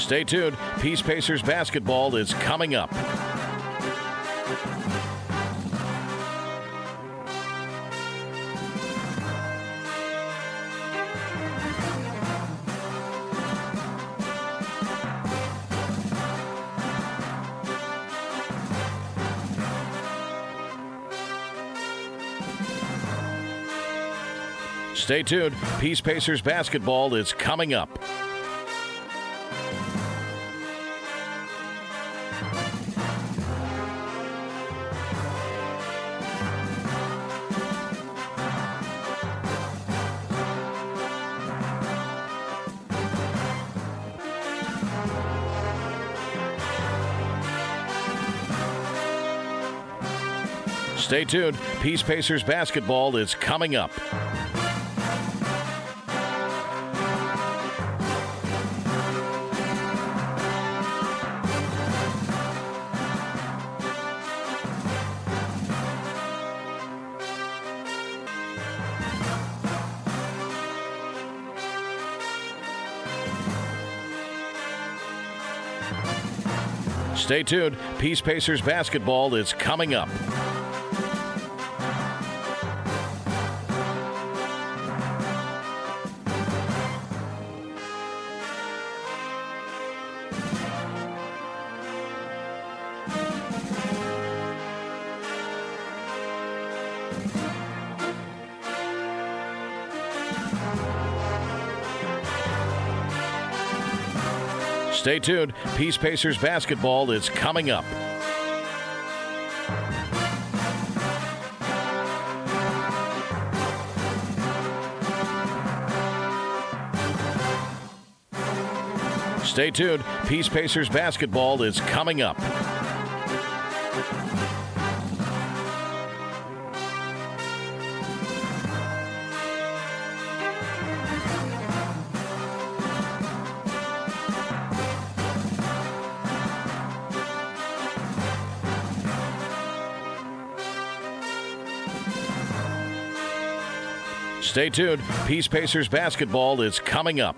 Stay tuned. Peace Pacers basketball is coming up. Stay tuned. Peace Pacers basketball is coming up. Stay tuned. Peace Pacers basketball is coming up. Stay tuned. Peace Pacers basketball is coming up. Stay tuned. Peace Pacers basketball is coming up. Stay tuned. Peace Pacers basketball is coming up. Stay tuned. Peace Pacers basketball is coming up.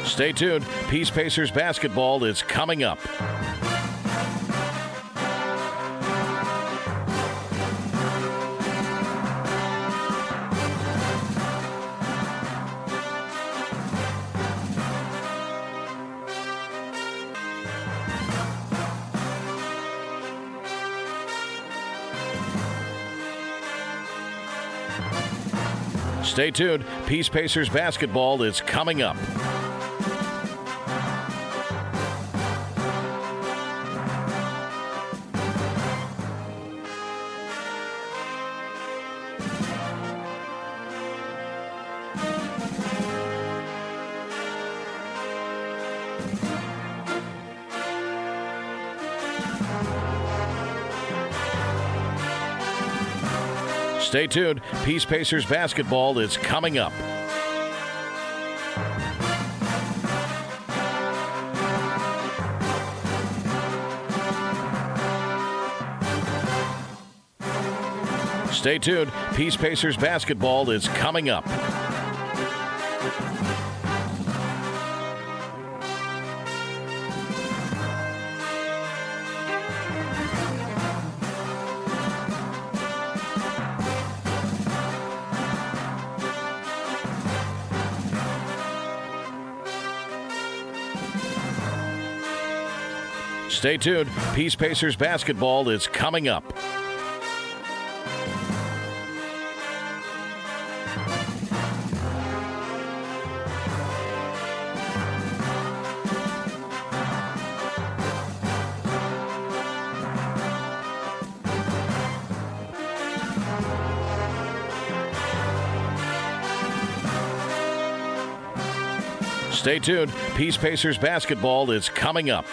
Stay tuned. Peace Pacers basketball is coming up. Stay tuned. Peace Pacers basketball is coming up. Stay tuned. Peace Pacers basketball is coming up. Stay tuned. Peace Pacers basketball is coming up. Stay tuned. Peace Pacers basketball is coming up. Stay tuned. Peace Pacers basketball is coming up.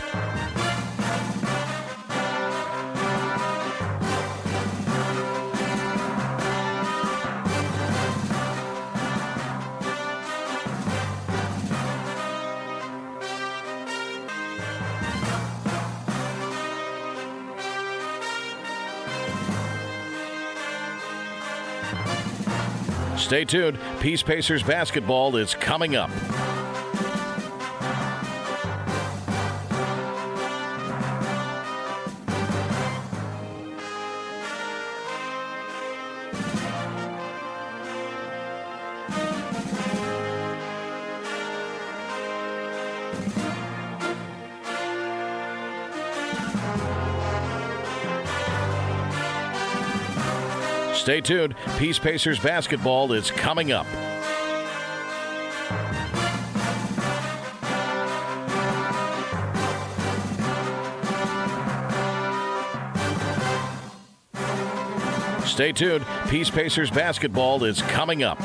Stay tuned. Peace Pacers basketball is coming up. Stay tuned. Peace Pacers basketball is coming up. Stay tuned. Peace Pacers basketball is coming up.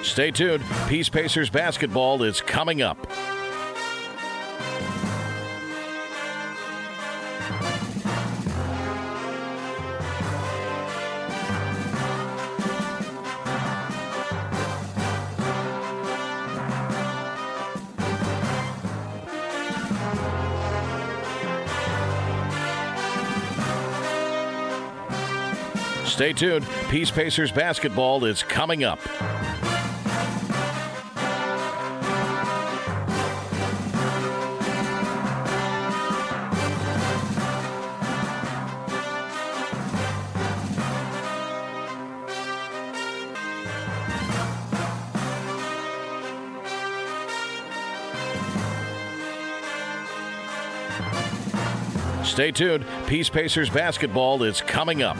Stay tuned. Peace Pacers basketball is coming up. Stay tuned. Peace Pacers basketball is coming up. Stay tuned. Peace Pacers basketball is coming up.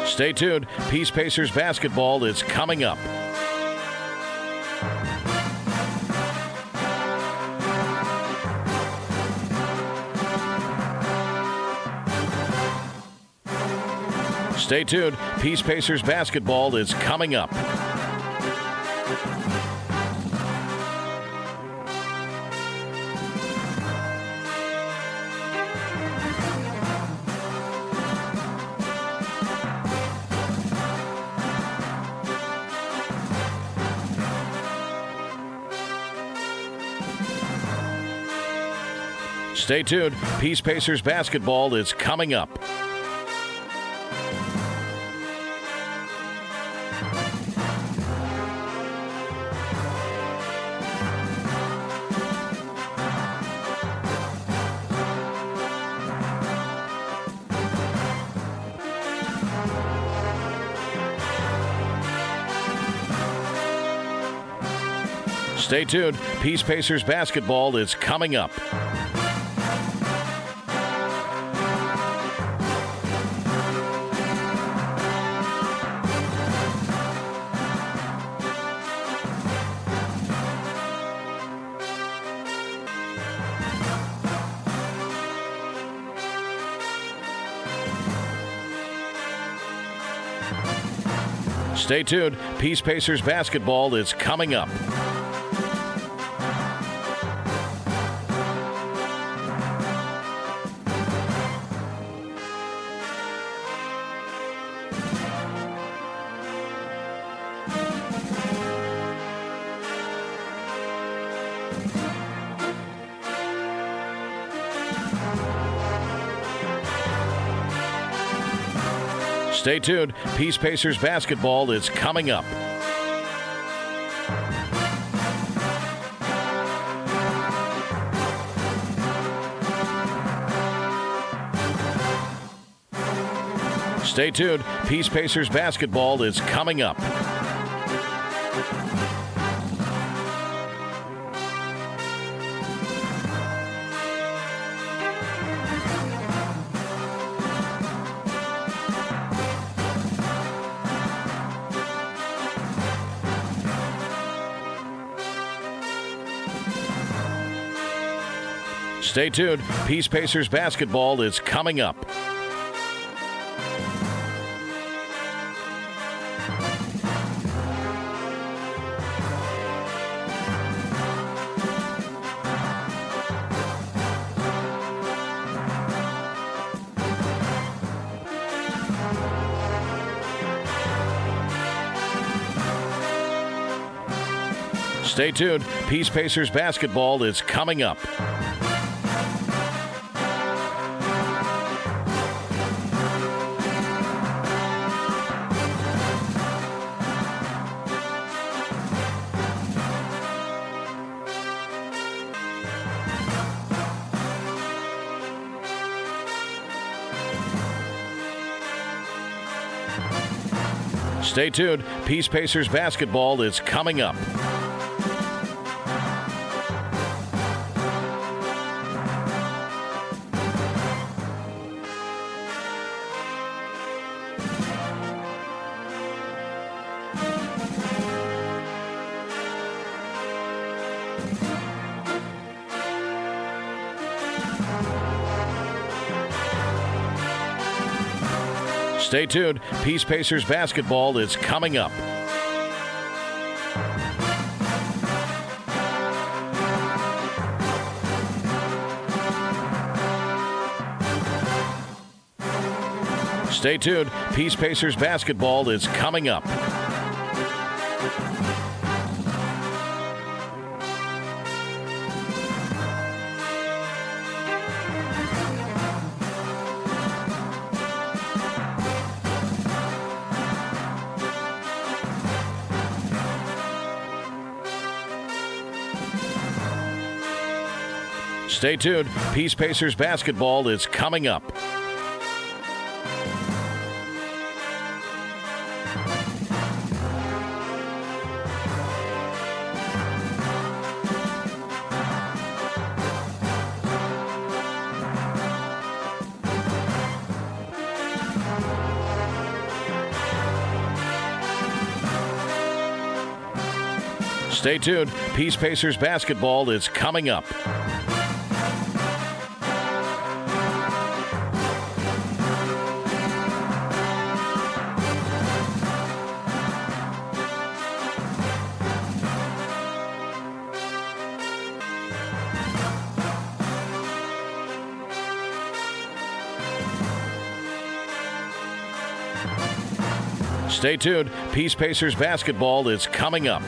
Stay tuned. Peace Pacers basketball is coming up. Stay tuned. Peace Pacers basketball is coming up. Stay tuned. Peace Pacers basketball is coming up. Stay tuned. Peace Pacers basketball is coming up. Stay tuned. Peace Pacers basketball is coming up. Stay tuned. Peace Pacers basketball is coming up. Stay tuned. Peace Pacers basketball is coming up. Stay tuned. Peace Pacers basketball is coming up. Stay tuned. Peace Pacers basketball is coming up. Stay tuned. Peace Pacers basketball is coming up. Stay tuned. Peace Pacers basketball is coming up. Stay tuned. Peace Pacers basketball is coming up. Stay tuned. Peace Pacers basketball is coming up. Stay tuned. Peace Pacers basketball is coming up. Stay tuned. Peace Pacers basketball is coming up.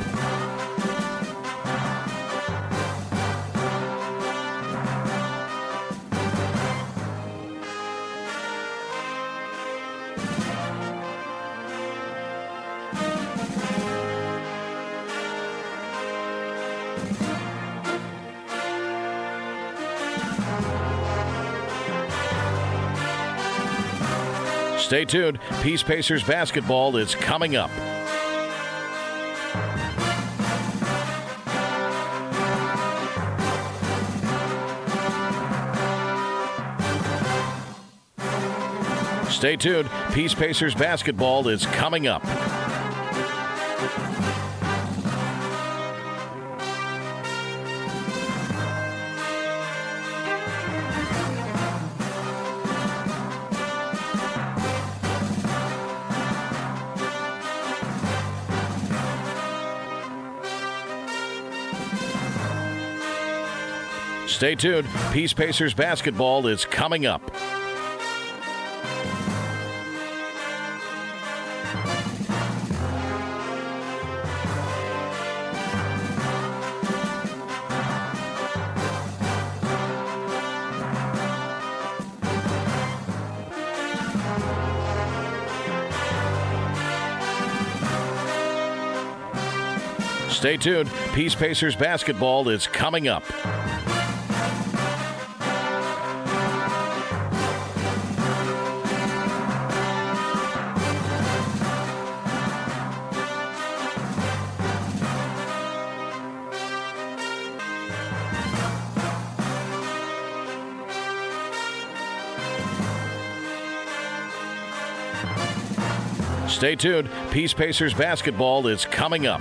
Stay tuned. Peace Pacers basketball is coming up. Stay tuned. Peace Pacers basketball is coming up. Stay tuned. Peace Pacers basketball is coming up. Stay tuned. Peace Pacers basketball is coming up. Stay tuned. Peace Pacers basketball is coming up.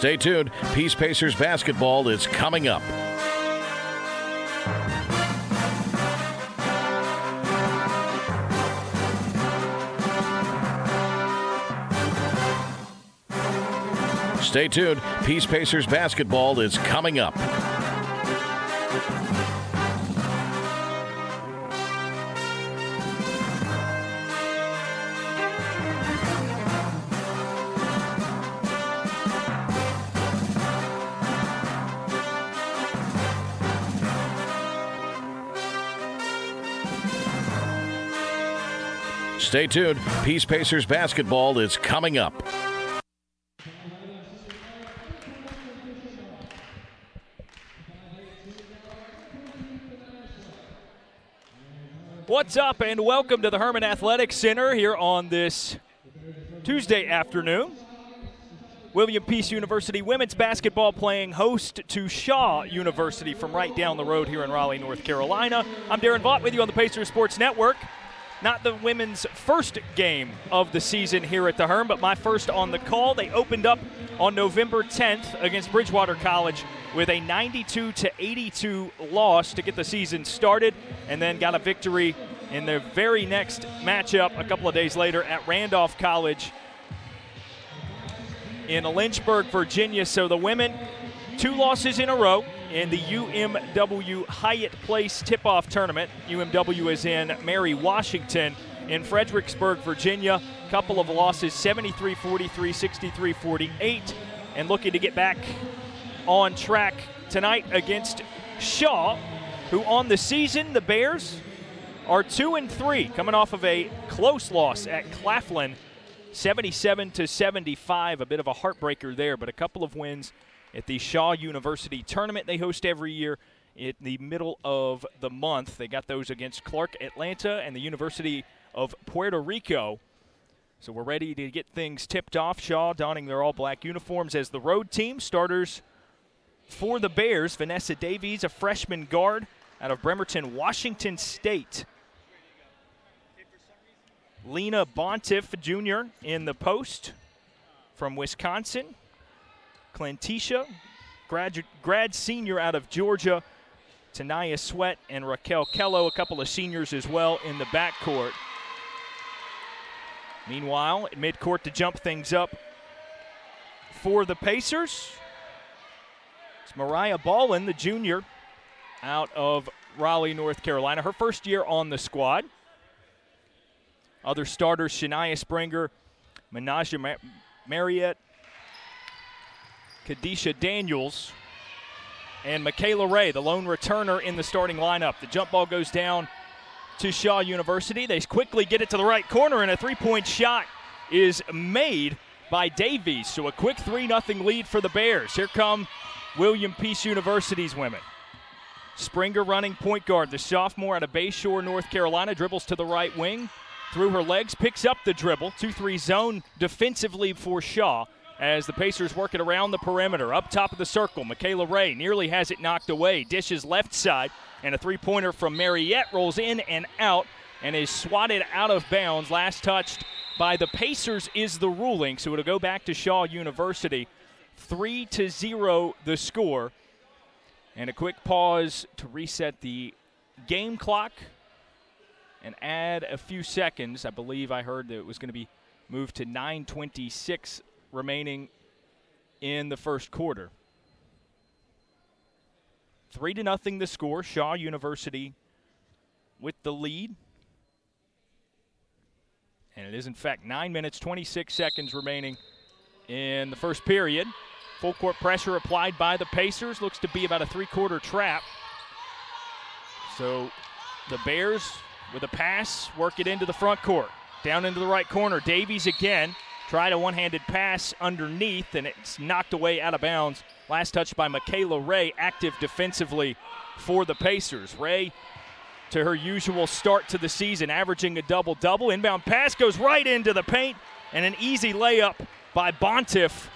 Stay tuned. Peace Pacers basketball is coming up. Stay tuned. Peace Pacers basketball is coming up. Stay tuned. Peace Pacers basketball is coming up. What's up, and welcome to the Herman Athletic Center here on this Tuesday afternoon. William Peace University women's basketball playing host to Shaw University from right down the road here in Raleigh, North Carolina. I'm Darren Vaught with you on the Pacers Sports Network. Not the women's first game of the season here at the Herm, but my first on the call. They opened up on November 10th against Bridgewater College with a 92-82 loss to get the season started, and then got a victory in their very next matchup a couple of days later at Randolph College in Lynchburg, Virginia. So the women, 2 losses in a row in the UMW Hyatt Place tip-off tournament. UMW is in Mary Washington in Fredericksburg, Virginia. Couple of losses, 73-43, 63-48, and looking to get back on track tonight against Shaw, who on the season, the Bears, are 2-3, coming off of a close loss at Claflin, 77-75, a bit of a heartbreaker there, but a couple of wins at the Shaw University tournament they host every year in the middle of the month. They got those against Clark Atlanta and the University of Puerto Rico. So we're ready to get things tipped off. Shaw donning their all-black uniforms as the road team. Starters for the Bears, Vanessa Davies, a freshman guard out of Bremerton, Washington State. Lena Bontiff, Jr. in the post from Wisconsin. Clantisha, grad senior out of Georgia. Tanaya Sweat and Raquel Kello, a couple of seniors as well in the backcourt. Meanwhile, at midcourt to jump things up for the Pacers, it's Mariah Ballin, the junior out of Raleigh, North Carolina. Her first year on the squad. Other starters, Shania Springer, Menaja Marriott, Kadisha Daniels, and Michaela Ray, the lone returner in the starting lineup. The jump ball goes down to Shaw University. They quickly get it to the right corner, and a three-point shot is made by Davies. So a quick 3-0 lead for the Bears. Here come William Peace University's women. Springer running point guard, the sophomore out of Bayshore, North Carolina, dribbles to the right wing, through her legs, picks up the dribble. 2-3 zone defensively for Shaw as the Pacers work it around the perimeter. Up top of the circle, Michaela Ray nearly has it knocked away. Dishes left side, and a three-pointer from Mariette rolls in and out and is swatted out of bounds. Last touched by the Pacers is the ruling, so it'll go back to Shaw University. 3-0 the score. And a quick pause to reset the game clock and add a few seconds. I believe I heard that it was going to be moved to 9:26 remaining in the first quarter. 3-0 the score. Shaw University with the lead. And it is, in fact, 9 minutes, 26 seconds remaining in the first period. Full court pressure applied by the Pacers. Looks to be about a three-quarter trap. So the Bears, with a pass, work it into the front court. Down into the right corner. Davies again. Tried a one-handed pass underneath, and it's knocked away out of bounds. Last touch by Michaela Ray, active defensively for the Pacers. Ray, to her usual start to the season, averaging a double-double. Inbound pass goes right into the paint, and an easy layup by Bontiff,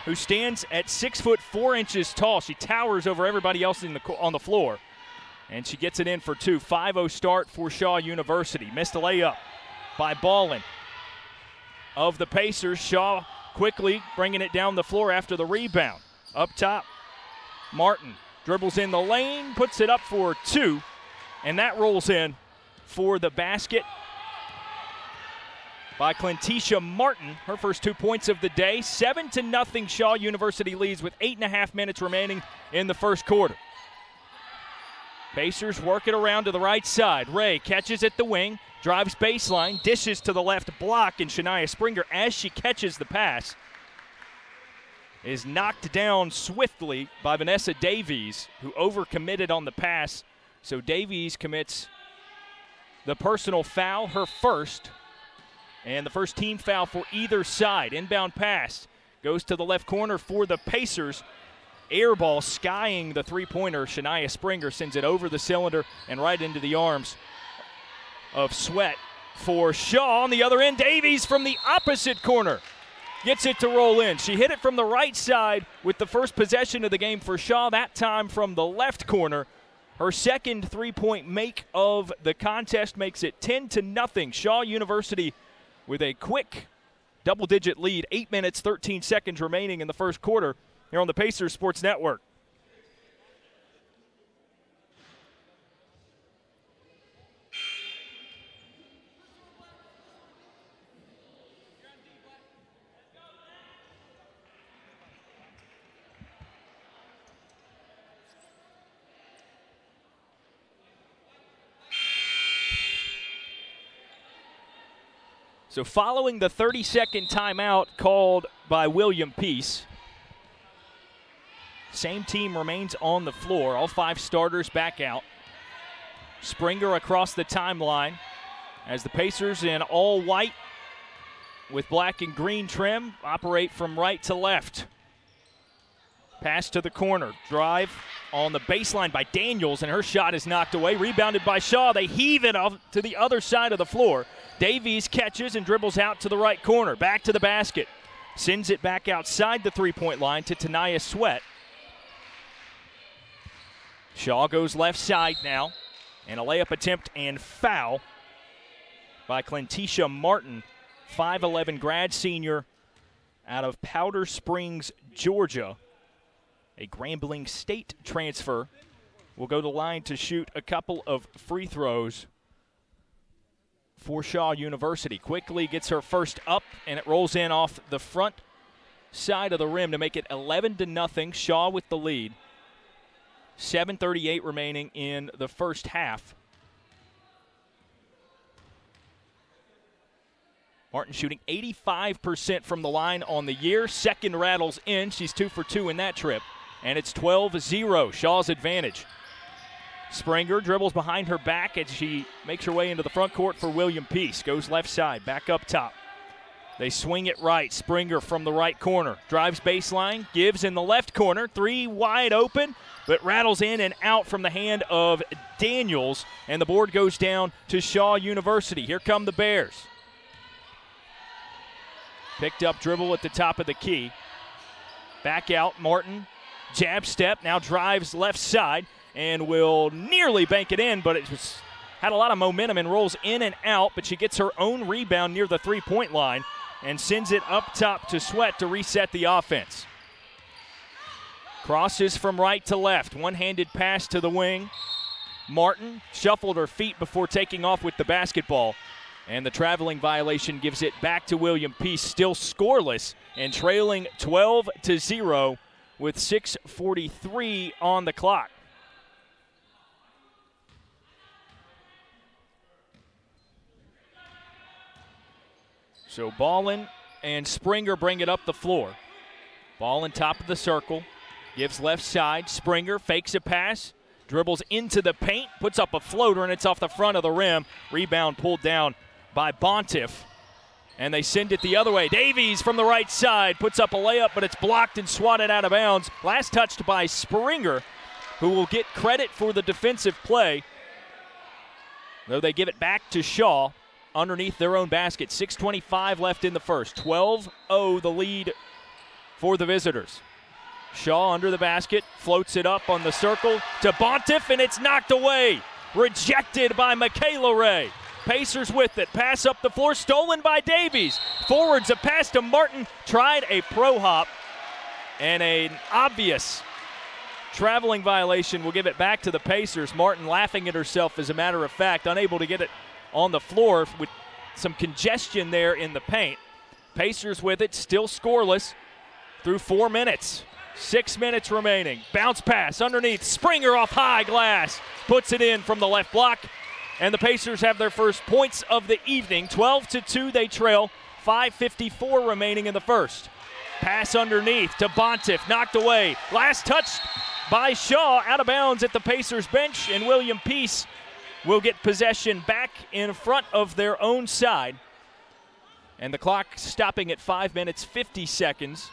who stands at 6'4" tall. She towers over everybody else on the floor, and she gets it in for two. 5-0 start for Shaw University. Missed a layup by Ballin of the Pacers. Shaw quickly bringing it down the floor after the rebound. Up top, Martin dribbles in the lane, puts it up for 2, and that rolls in for the basket by Clentisha Martin, her first 2 points of the day. 7-0 Shaw University leads with 8.5 minutes remaining in the first quarter. Pacers work it around to the right side. Ray catches at the wing, drives baseline, dishes to the left block, and Shania Springer, as she catches the pass, is knocked down swiftly by Vanessa Davies, who overcommitted on the pass. So Davies commits the personal foul, her first, and the first team foul for either side. Inbound pass goes to the left corner for the Pacers. Air ball skying the three-pointer. Shania Springer sends it over the cylinder and right into the arms of Sweat for Shaw. On the other end, Davies from the opposite corner gets it to roll in. She hit it from the right side with the first possession of the game for Shaw, that time from the left corner. Her second three-point make of the contest makes it 10-0. Shaw University with a quick double-digit lead, 8 minutes, 13 seconds remaining in the first quarter here on the Pacers Sports Network. So following the 30-second timeout called by William Peace, same team remains on the floor. All 5 starters back out. Springer across the timeline as the Pacers in all white with black and green trim operate from right to left. Pass to the corner. Drive on the baseline by Daniels, and her shot is knocked away. Rebounded by Shaw. They heave it off to the other side of the floor. Davies catches and dribbles out to the right corner. Back to the basket. Sends it back outside the three-point line to Tania Sweat. Shaw goes left side now. And a layup attempt and foul by Clentisha Martin, 5'11" grad senior out of Powder Springs, Georgia. A Grambling State transfer will go to the line to shoot a couple of free throws for Shaw University. Quickly gets her first up, and it rolls in off the front side of the rim to make it 11-0. Shaw with the lead. 7:38 remaining in the first half. Martin shooting 85% from the line on the year. Second rattles in. She's 2 for 2 in that trip. And it's 12-0, Shaw's advantage. Springer dribbles behind her back as she makes her way into the front court for William Peace. Goes left side, back up top. They swing it right. Springer from the right corner. Drives baseline, gives in the left corner. 3 wide open, but rattles in and out from the hand of Daniels. And the board goes down to Shaw University. Here come the Bears. Picked up dribble at the top of the key. Back out, Martin. Jab step, now drives left side and will nearly bank it in, but had a lot of momentum and rolls in and out, but she gets her own rebound near the three-point line and sends it up top to Sweat to reset the offense. Crosses from right to left, one-handed pass to the wing. Martin shuffled her feet before taking off with the basketball, and the traveling violation gives it back to William Peace, still scoreless and trailing 12-0 with 6:43 on the clock. So Ballin and Springer bring it up the floor. Ballin top of the circle, gives left side. Springer fakes a pass, dribbles into the paint, puts up a floater, and it's off the front of the rim. Rebound pulled down by Bontiff. And they send it the other way. Davies from the right side puts up a layup, but it's blocked and swatted out of bounds. Last touched by Springer, who will get credit for the defensive play, though they give it back to Shaw underneath their own basket. 6:25 left in the first. 12-0 the lead for the visitors. Shaw under the basket, floats it up on the circle to Bontiff, and it's knocked away. Rejected by Michaela Ray. Pacers with it. Pass up the floor, stolen by Davies. Forwards a pass to Martin. Tried a pro hop, and an obvious traveling violation will give it back to the Pacers. Martin laughing at herself, as a matter of fact, unable to get it on the floor with some congestion there in the paint. Pacers with it, still scoreless through 4 minutes. 6 minutes remaining. Bounce pass underneath. Springer off high glass. Puts it in from the left block. And the Pacers have their first points of the evening. 12-2 they trail. 5:54 remaining in the first. Pass underneath to Bontiff. Knocked away. Last touch by Shaw. Out of bounds at the Pacers bench. And William Peace will get possession back in front of their own side. And the clock stopping at 5 minutes, 50 seconds.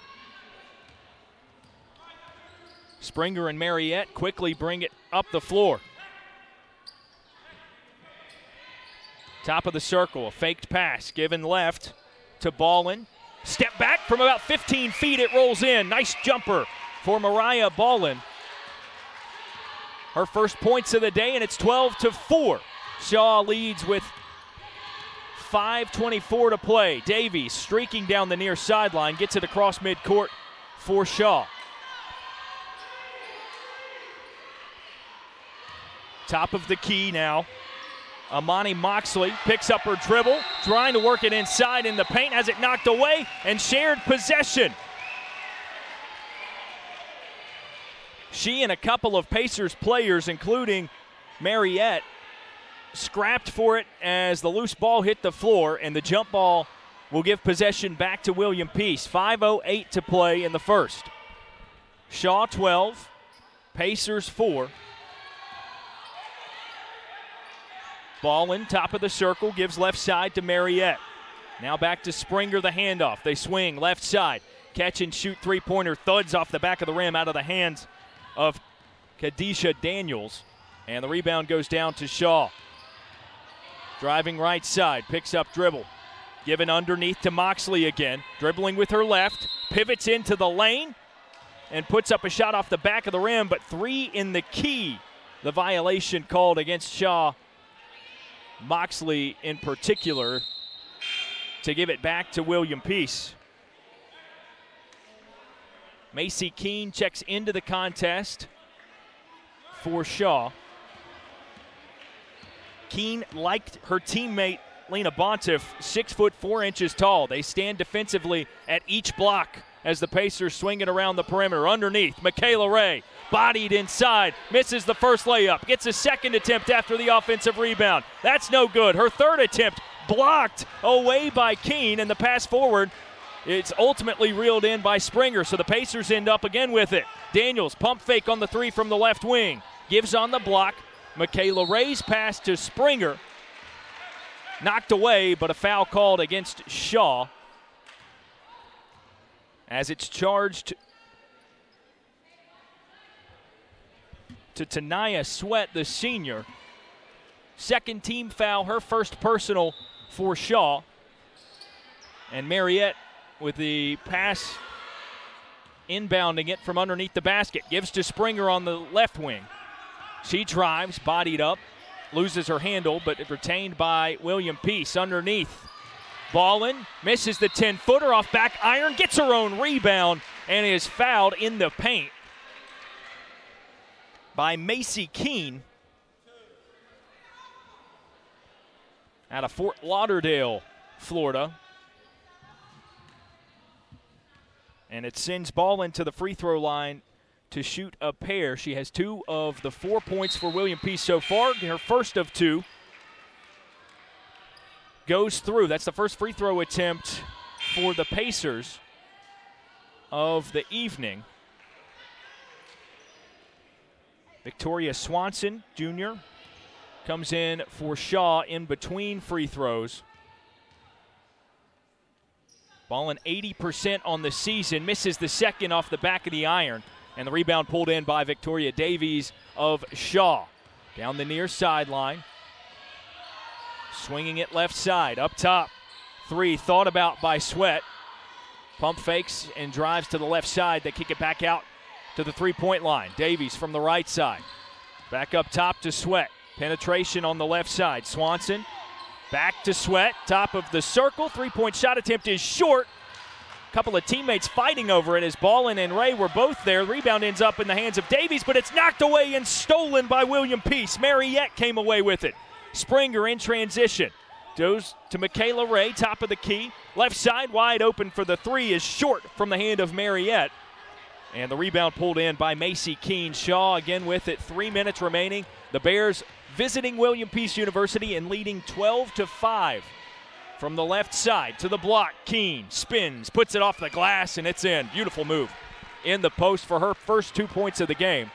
Springer and Mariette quickly bring it up the floor. Top of the circle, a faked pass given left to Ballin. Step back from about 15 feet, it rolls in. Nice jumper for Mariah Ballin. Her first points of the day, and it's 12-4. Shaw leads with 5:24 to play. Davies streaking down the near sideline, gets it across midcourt for Shaw. Top of the key now. Amani Moxley picks up her dribble, trying to work it inside in the paint, has it knocked away, and shared possession. She and a couple of Pacers players, including Mariette, scrapped for it as the loose ball hit the floor, and the jump ball will give possession back to William Peace. 5:08 to play in the first. Shaw 12, Pacers 4. Ballin, top of the circle, gives left side to Mariette. Now back to Springer, the handoff. They swing left side. Catch and shoot three-pointer thuds off the back of the rim out of the hands of Kadisha Daniels. And the rebound goes down to Shaw. Driving right side, picks up dribble. Given underneath to Moxley again. Dribbling with her left, pivots into the lane, and puts up a shot off the back of the rim, but 3 in the key. The violation called against Shaw. Moxley in particular, to give it back to William Peace. Macy Keene checks into the contest for Shaw. Keene, like her teammate Lena Bontiff, 6'4" tall. They stand defensively at each block as the Pacers swing it around the perimeter. Underneath, Michaela Ray, bodied inside, misses the first layup, gets a second attempt after the offensive rebound. That's no good. Her third attempt blocked away by Keene, and the pass forward, it's ultimately reeled in by Springer, so the Pacers end up again with it. Daniels, pump fake on the three from the left wing, gives on the block. Michaela Ray's pass to Springer, knocked away, but a foul called against Shaw as it's charged to Tanaya Sweat, the senior. Second team foul, her first personal for Shaw. And Mariette with the pass inbounding it from underneath the basket. Gives to Springer on the left wing. She drives, bodied up, loses her handle, but retained by William Peace underneath. Ballin misses the 10-footer off back iron, gets her own rebound, and is fouled in the paint by Macy Keene out of Fort Lauderdale, Florida. And it sends Ballin to the free throw line to shoot a pair. She has 2 of the 4 points for William Peace so far. Her first of 2 goes through. That's the first free throw attempt for the Pacers of the evening. Victoria Swanson, Jr., comes in for Shaw in between free throws. Ballin 80% on the season, misses the second off the back of the iron, and the rebound pulled in by Victoria Davies of Shaw. Down the near sideline, swinging it left side, up top. 3 thought about by Sweat. Pump fakes and drives to the left side. They kick it back out to the three-point line. Davies from the right side. Back up top to Sweat. Penetration on the left side. Swanson Back to Sweat, top of the circle. Three-point shot attempt is short. A couple of teammates fighting over it as Ballin and Ray were both there. The rebound ends up in the hands of Davies, but it's knocked away and stolen by William Peace. Mariette came away with it. Springer in transition. Goes to Michaela Ray, top of the key. Left side wide open for the three is short from the hand of Mariette. And the rebound pulled in by Macy Keene. Shaw again with it. 3 minutes remaining. The Bears visiting William Peace University and leading 12-5. From the left side to the block, Keene spins, puts it off the glass, and it's in. Beautiful move in the post for her first 2 points of the game.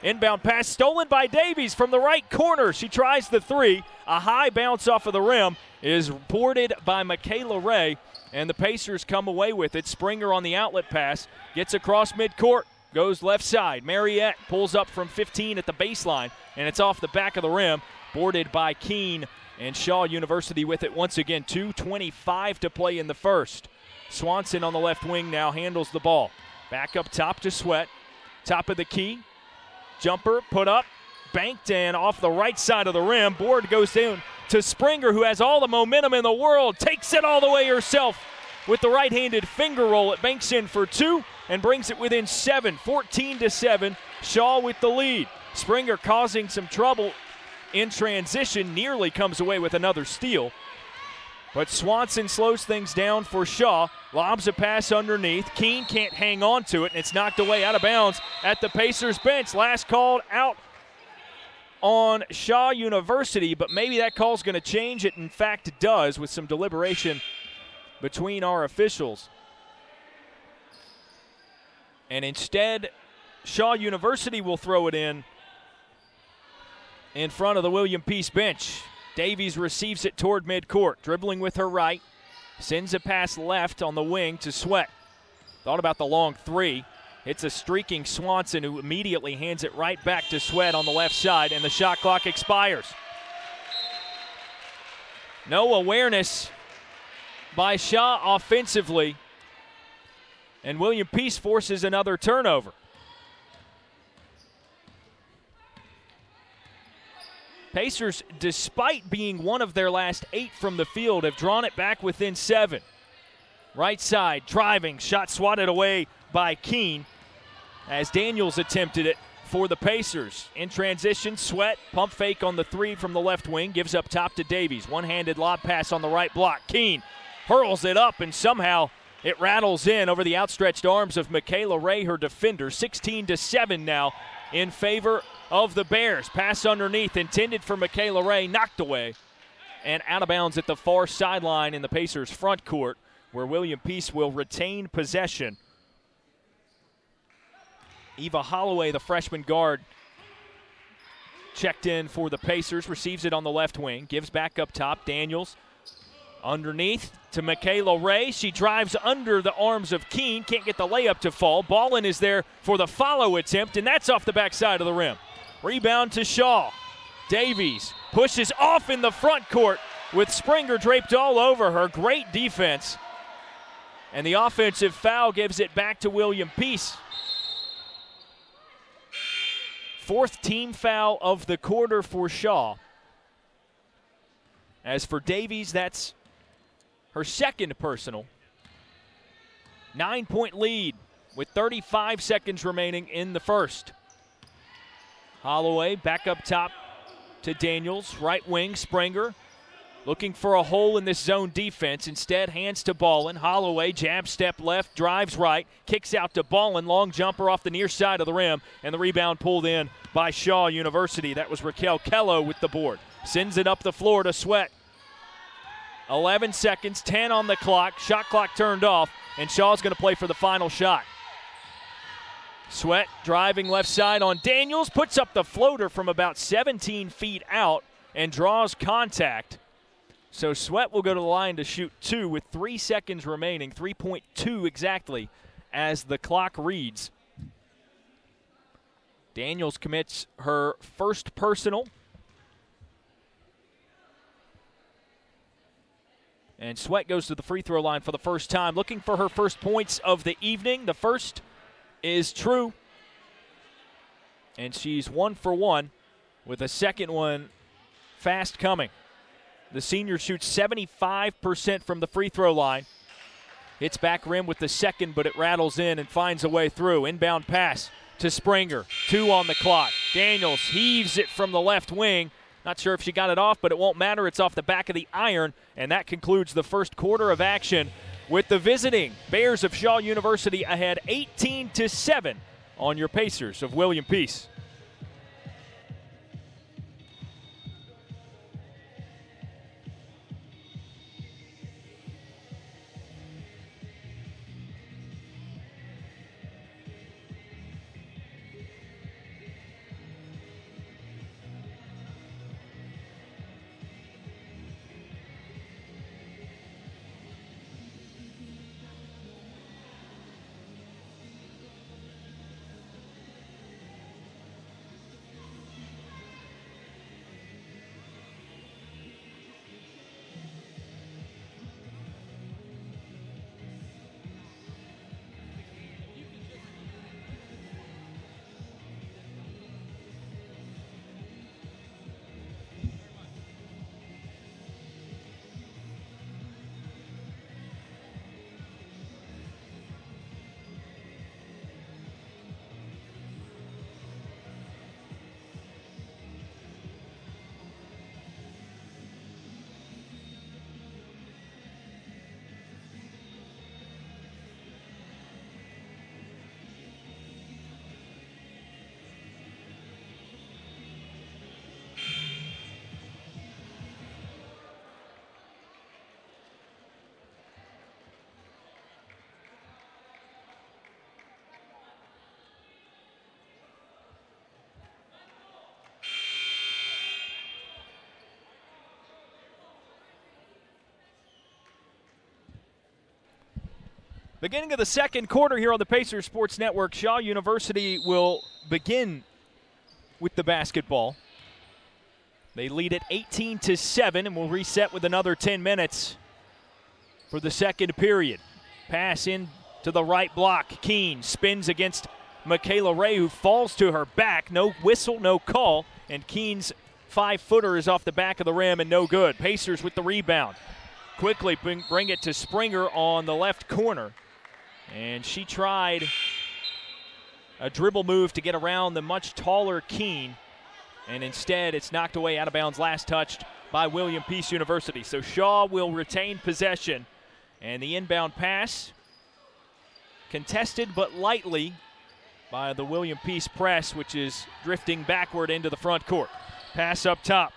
Inbound pass stolen by Davies from the right corner. She tries the three. A high bounce off of the rim is boarded by Michaela Ray, and the Pacers come away with it. Springer on the outlet pass, gets across midcourt, goes left side. Mariette pulls up from 15 at the baseline, and it's off the back of the rim, boarded by Keene. And Shaw University with it once again. 2:25 to play in the first. Swanson on the left wing now handles the ball. Back up top to Sweat. Top of the key. Jumper put up, banked, and off the right side of the rim. Board goes down to Springer, who has all the momentum in the world. Takes it all the way herself with the right-handed finger roll. It banks in for two and brings it within 7. 14-7. Shaw with the lead. Springer causing some trouble in transition, nearly comes away with another steal. But Swanson slows things down for Shaw. Lobs a pass underneath. Keene can't hang on to it, and it's knocked away out of bounds at the Pacers bench. Last called out on Shaw University, but maybe that call's going to change. It, in fact, does, with some deliberation between our officials. And instead, Shaw University will throw it in front of the William Peace bench. Davies receives it toward midcourt, dribbling with her right. Sends a pass left on the wing to Sweat. Thought about the long three. Hits a streaking Swanson, who immediately hands it right back to Sweat on the left side, and the shot clock expires. No awareness by Shaw offensively, and William Peace forces another turnover. Pacers, despite being one of their last 8 from the field, have drawn it back within 7. Right side, driving, shot swatted away by Keene as Daniels attempted it for the Pacers. In transition, Sweat, pump fake on the three from the left wing, gives up top to Davies. One-handed lob pass on the right block. Keene hurls it up, and somehow it rattles in over the outstretched arms of Michaela Ray, her defender. 16-7 now in favor of the Bears. Pass underneath, intended for Michaela Ray, knocked away, and out of bounds at the far sideline in the Pacers' front court, where William Peace will retain possession. Eva Holloway, the freshman guard, checked in for the Pacers, receives it on the left wing, gives back up top. Daniels underneath to Michaela Ray. She drives under the arms of Keene, can't get the layup to fall. Ballin is there for the follow attempt, and that's off the backside of the rim. Rebound to Shaw. Davies pushes off in the front court with Springer draped all over her. Great defense. And the offensive foul gives it back to William Peace. 4th team foul of the quarter for Shaw. As for Davies, that's her 2nd personal. 9-point lead with 35 seconds remaining in the first. Holloway back up top to Daniels. Right wing, Springer looking for a hole in this zone defense. Instead, hands to Ballin. Holloway, jab step left, drives right, kicks out to Ballin. Long jumper off the near side of the rim, and the rebound pulled in by Shaw University. That was Raquel Kello with the board. Sends it up the floor to Sweat. 11 seconds, 10 on the clock. Shot clock turned off, and Shaw's going to play for the final shot. Sweat driving left side on Daniels, puts up the floater from about 17 feet out and draws contact. So Sweat will go to the line to shoot 2 with 3 seconds remaining, 3.2 exactly as the clock reads. Daniels commits her first personal. And Sweat goes to the free throw line for the first time, looking for her first points of the evening. The first is true. And she's 1 for 1 with a second one fast coming. The senior shoots 75% from the free throw line. Hits back rim with the second, but it rattles in and finds a way through. Inbound pass to Springer. 2 on the clock. Daniels heaves it from the left wing. Not sure if she got it off, but it won't matter. It's off the back of the iron, and that concludes the first quarter of action with the visiting Bears of Shaw University ahead 18-7 on your Pacers of William Peace. Beginning of the second quarter here on the Pacers Sports Network. Shaw University will begin with the basketball. They lead it 18-7 and will reset with another 10 minutes for the second period. Pass in to the right block. Keene spins against Michaela Ray, who falls to her back. No whistle, no call, and Keene's 5-footer is off the back of the rim and no good. Pacers with the rebound. Quickly bring it to Springer on the left corner. And she tried a dribble move to get around the much taller Keene, and instead it's knocked away out of bounds, last touched by William Peace University. So Shaw will retain possession, and the inbound pass contested but lightly by the William Peace press, which is drifting backward into the front court. Pass up top.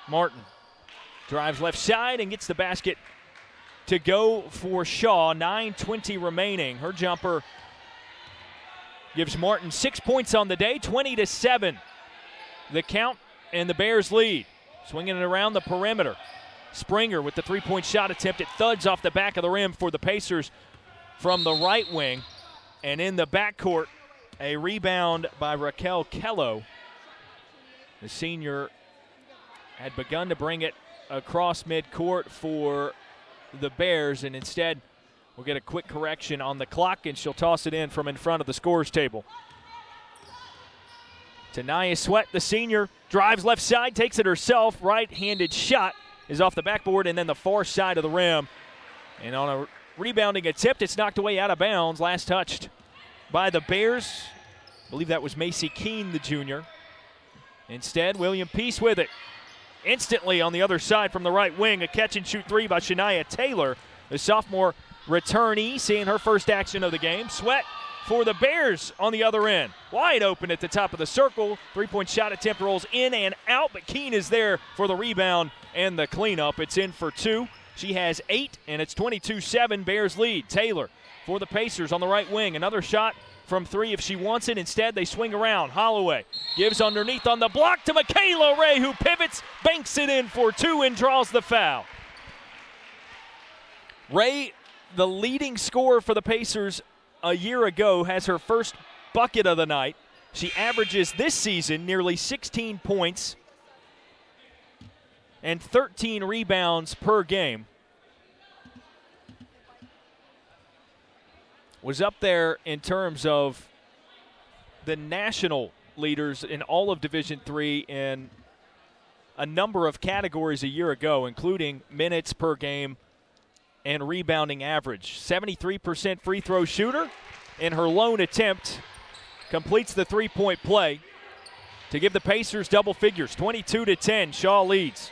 Martin drives left side and gets the basket to go for Shaw. 9:20 remaining. Her jumper gives Martin 6 points on the day, 20-7. The count and the Bears lead. Swinging it around the perimeter. Springer with the three-point shot attempt. It thuds off the back of the rim for the Pacers from the right wing. And in the backcourt, a rebound by Raquel Kello. The senior had begun to bring it across midcourt for the Bears, and instead we'll get a quick correction on the clock, and she'll toss it in from in front of the scorer's table. Tanaya Sweat, the senior, drives left side, takes it herself. Right-handed shot is off the backboard and then the far side of the rim. And on a rebounding attempt, it's knocked away out of bounds. Last touched by the Bears. I believe that was Macy Keene, the junior. Instead, William Peace with it. Instantly on the other side from the right wing, a catch-and-shoot three by Shania Taylor, the sophomore returnee, seeing her first action of the game. Sweat for the Bears on the other end. Wide open at the top of the circle. Three-point shot attempt rolls in and out, but Keene is there for the rebound and the cleanup. It's in for 2. She has 8, and it's 22-7. Bears lead. Taylor for the Pacers on the right wing. Another shot from 3 if she wants it. Instead, they swing around. Holloway gives underneath on the block to Michaela Ray, who pivots, banks it in for 2, and draws the foul. Ray, the leading scorer for the Pacers a year ago, has her first bucket of the night. She averages this season nearly 16 points and 13 rebounds per game. Was up there in terms of the national leaders in all of Division III in a number of categories a year ago, including minutes per game and rebounding average. 73% free throw shooter in her lone attempt. Completes the three-point play to give the Pacers double figures. 22-10, Shaw leads.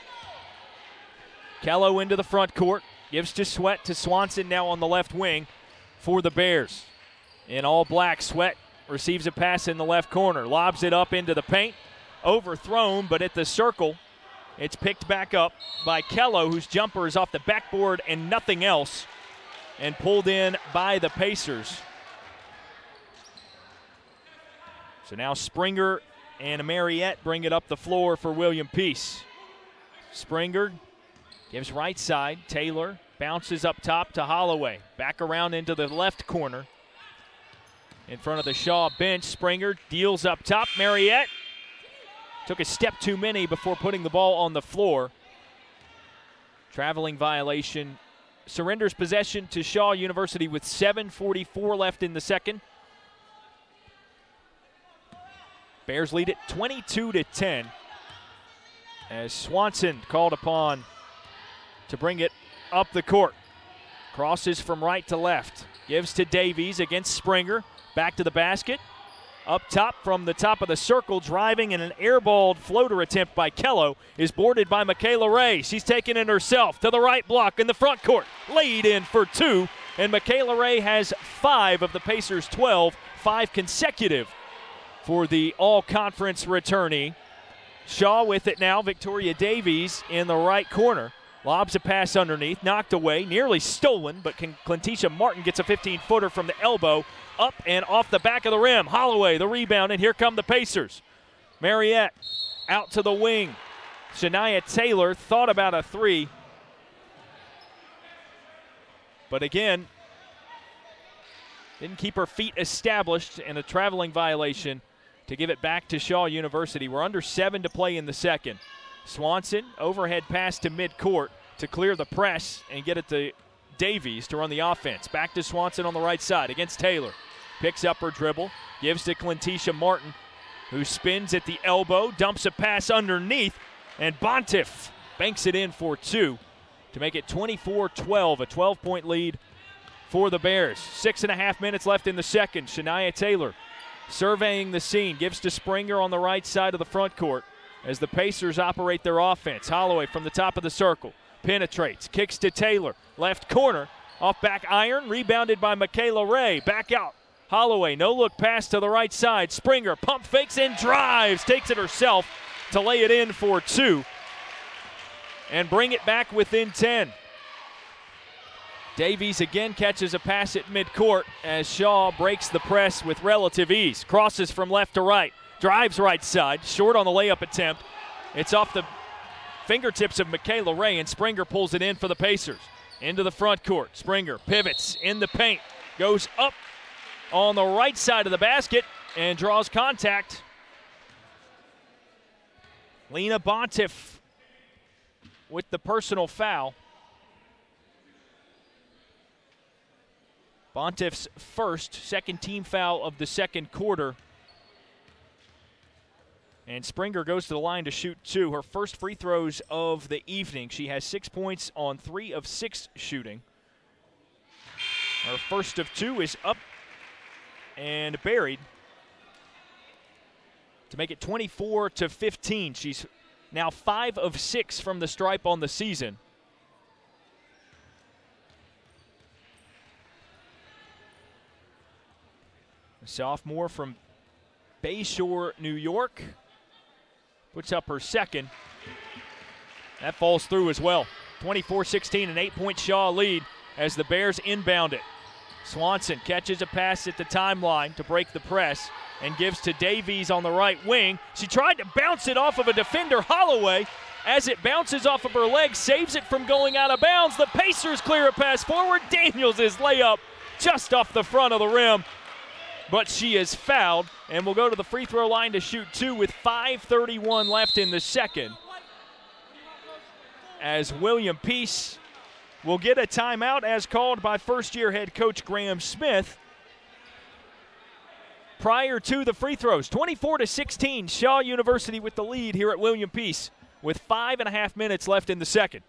Kello into the front court. Gives to Sweat to Swanson now on the left wing for the Bears. In all black, Sweat receives a pass in the left corner. Lobs it up into the paint. Overthrown, but at the circle, it's picked back up by Kello, whose jumper is off the backboard and nothing else, and pulled in by the Pacers. So now Springer and Mariette bring it up the floor for William Peace. Springer gives right side. Taylor bounces up top to Holloway. Back around into the left corner. In front of the Shaw bench, Springer deals up top. Mariette took a step too many before putting the ball on the floor. Traveling violation. Surrenders possession to Shaw University with 7:44 left in the second. Bears lead it 22-10 as Swanson called upon to bring it up the court. Crosses from right to left. Gives to Davies against Springer. Back to the basket. Up top from the top of the circle, driving, and an airballed floater attempt by Kello is boarded by Michaela Ray. She's taken it herself to the right block in the front court. Laid in for two, and Michaela Ray has 5 of the Pacers' 12, 5 consecutive for the all-conference returnee. Shaw with it now. Victoria Davies in the right corner. Lobs a pass underneath, knocked away, nearly stolen, but Clentisha Martin gets a 15-footer from the elbow, up and off the back of the rim. Holloway, the rebound, and here come the Pacers. Mariette out to the wing. Shania Taylor thought about a three, but again, didn't keep her feet established, and a traveling violation to give it back to Shaw University. We're under 7 to play in the second. Swanson, overhead pass to midcourt to clear the press and get it to Davies to run the offense. Back to Swanson on the right side against Taylor. Picks up her dribble, gives to Clentisha Martin, who spins at the elbow, dumps a pass underneath, and Bontiff banks it in for 2 to make it 24-12, a 12-point lead for the Bears. 6.5 minutes left in the second. Shania Taylor surveying the scene, gives to Springer on the right side of the front court as the Pacers operate their offense. Holloway from the top of the circle penetrates, kicks to Taylor, left corner, off back iron, rebounded by Michaela Ray. Back out, Holloway, no look pass to the right side. Springer pump fakes and drives, takes it herself to lay it in for 2 and bring it back within 10. Davies again catches a pass at midcourt as Shaw breaks the press with relative ease. Crosses from left to right. Drives right side, short on the layup attempt. It's off the fingertips of Michaela Ray, and Springer pulls it in for the Pacers. Into the front court. Springer pivots in the paint. Goes up on the right side of the basket and draws contact. Lena Bontiff with the personal foul. Bontiff's second team foul of the second quarter. And Springer goes to the line to shoot 2. Her first free throws of the evening. She has 6 points on 3 of 6 shooting. Her first of 2 is up and buried to make it 24-15. She's now 5 of 6 from the stripe on the season. A sophomore from Bayshore, New York. Puts up her second. That falls through as well. 24-16, an 8-point Shaw lead as the Bears inbound it. Swanson catches a pass at the timeline to break the press and gives to Davies on the right wing. She tried to bounce it off of a defender, Holloway. As it bounces off of her leg, saves it from going out of bounds. The Pacers clear a pass forward. Daniels' layup just off the front of the rim. But she is fouled and will go to the free throw line to shoot 2 with 5:31 left in the second. As William Peace will get a timeout as called by first-year head coach Graham Smith prior to the free throws. 24-16, Shaw University with the lead here at William Peace with 5.5 minutes left in the second.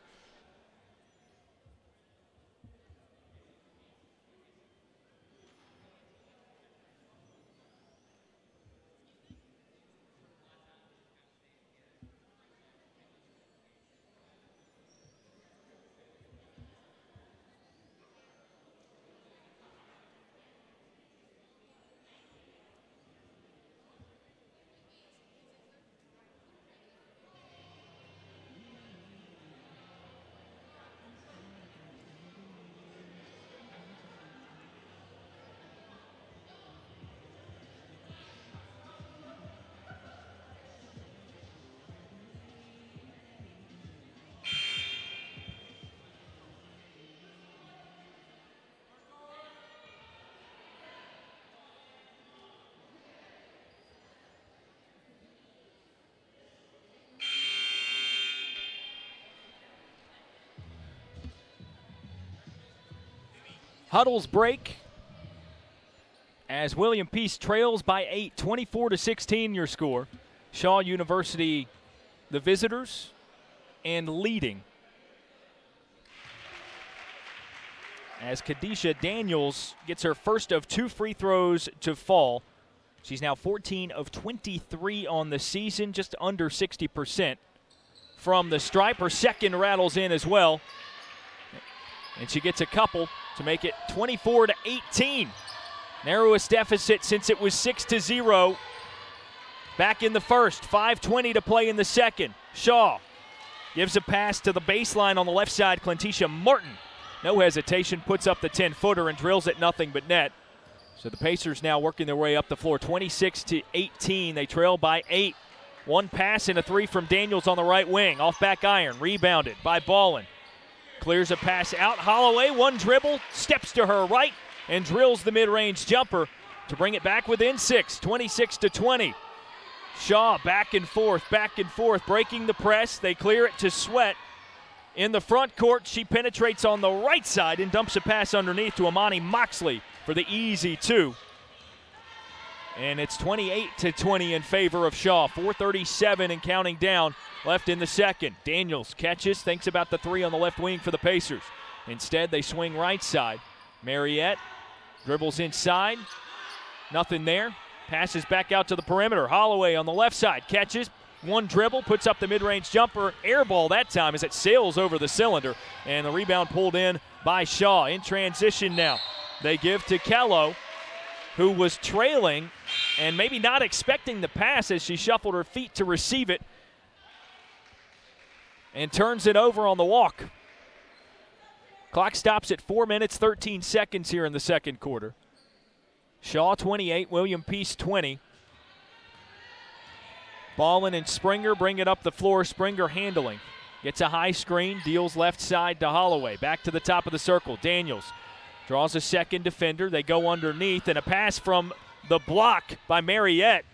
Huddles break as William Peace trails by 8, 24-16 your score. Shaw University, the visitors, and leading. As Kadisha Daniels gets her first of 2 free throws to fall. She's now 14 of 23 on the season, just under 60% from the stripe. Her second rattles in as well. And she gets a couple to make it 24-18. Narrowest deficit since it was 6-0 back in the first. 5:20 to play in the second. Shaw gives a pass to the baseline on the left side. Clentisha Martin, no hesitation, puts up the 10-footer and drills it nothing but net. So the Pacers now working their way up the floor. 26-18. They trail by 8. One pass and a 3 from Daniels on the right wing. Off back iron. Rebounded by Ballin. Clears a pass out. Holloway, one dribble, steps to her right, and drills the mid-range jumper to bring it back within 6, 26-20. Shaw back and forth, breaking the press. They clear it to Sweat. In the front court, she penetrates on the right side and dumps a pass underneath to Amani Moxley for the easy 2. And it's 28-20 in favor of Shaw. 4:37 and counting down left in the second. Daniels catches, thinks about the 3 on the left wing for the Pacers. Instead, they swing right side. Mariette dribbles inside. Nothing there. Passes back out to the perimeter. Holloway on the left side catches. One dribble, puts up the mid-range jumper. Air ball that time as it sails over the cylinder. And the rebound pulled in by Shaw. In transition now. They give to Kello, who was trailing and maybe not expecting the pass as she shuffled her feet to receive it and turns it over on the walk. Clock stops at 4 minutes, 13 seconds here in the second quarter. Shaw 28, William Peace 20. Ballin and Springer bring it up the floor. Springer handling. Gets a high screen, deals left side to Holloway. Back to the top of the circle. Daniels draws a second defender. They go underneath, and a pass from the block by Mariette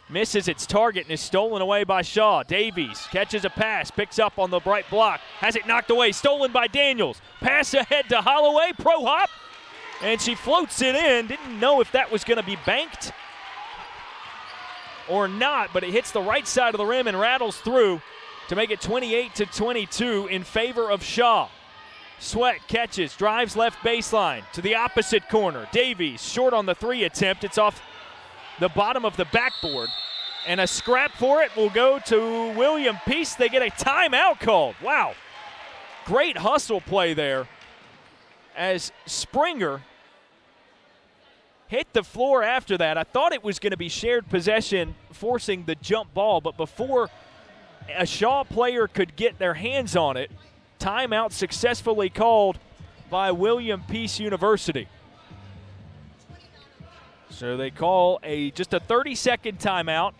misses its target and is stolen away by Shaw. Davies catches a pass, picks up on the bright block, has it knocked away, stolen by Daniels. Pass ahead to Holloway, pro hop, and she floats it in. Didn't know if that was going to be banked or not, but it hits the right side of the rim and rattles through to make it 28-22 in favor of Shaw. Sweat catches, drives left baseline to the opposite corner. Davies short on the 3 attempt. It's off the bottom of the backboard. And a scrap for it will go to William Peace. They get a timeout called. Wow. Great hustle play there as Springer hit the floor after that. I thought it was going to be shared possession, forcing the jump ball, but before a Shaw player could get their hands on it, timeout successfully called by William Peace University. So they call just a 30-second timeout.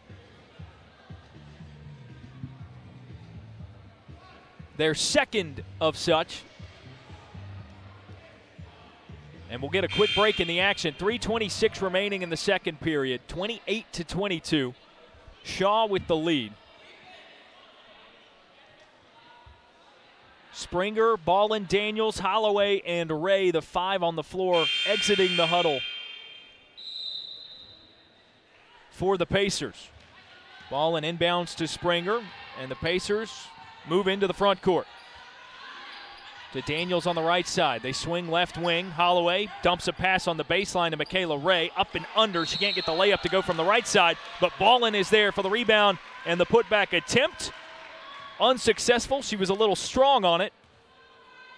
Their second of such. And we'll get a quick break in the action. 3:26 remaining in the second period. 28-22. Shaw with the lead. Springer, Ballin, Daniels, Holloway, and Ray, the 5 on the floor, exiting the huddle for the Pacers. Ballin inbounds to Springer. And the Pacers move into the front court. To Daniels on the right side. They swing left wing. Holloway dumps a pass on the baseline to Michaela Ray. Up and under. She can't get the layup to go from the right side, but Ballin is there for the rebound and the putback attempt. Unsuccessful. She was a little strong on it,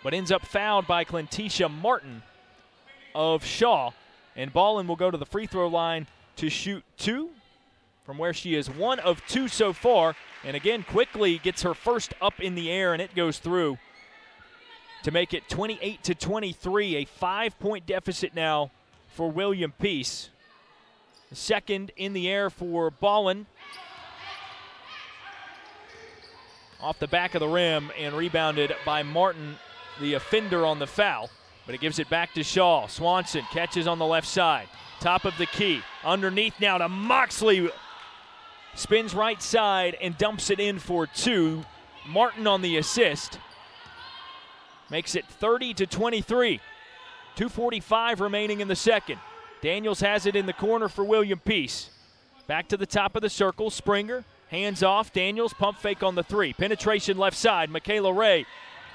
but ends up fouled by Clentisha Martin of Shaw. And Ballin will go to the free throw line to shoot 2 from where she is 1 of 2 so far. And again, quickly gets her first up in the air, and it goes through to make it 28-23, a 5-point deficit now for William Peace. The second in the air for Ballin. Off the back of the rim and rebounded by Martin, the offender on the foul. But it gives it back to Shaw. Swanson catches on the left side. Top of the key. Underneath now to Moxley. Spins right side and dumps it in for 2. Martin on the assist. Makes it 30-23. 2:45 remaining in the second. Daniels has it in the corner for William Peace. Back to the top of the circle. Springer, hands off. Daniels, pump fake on the 3. Penetration left side. Michaela Ray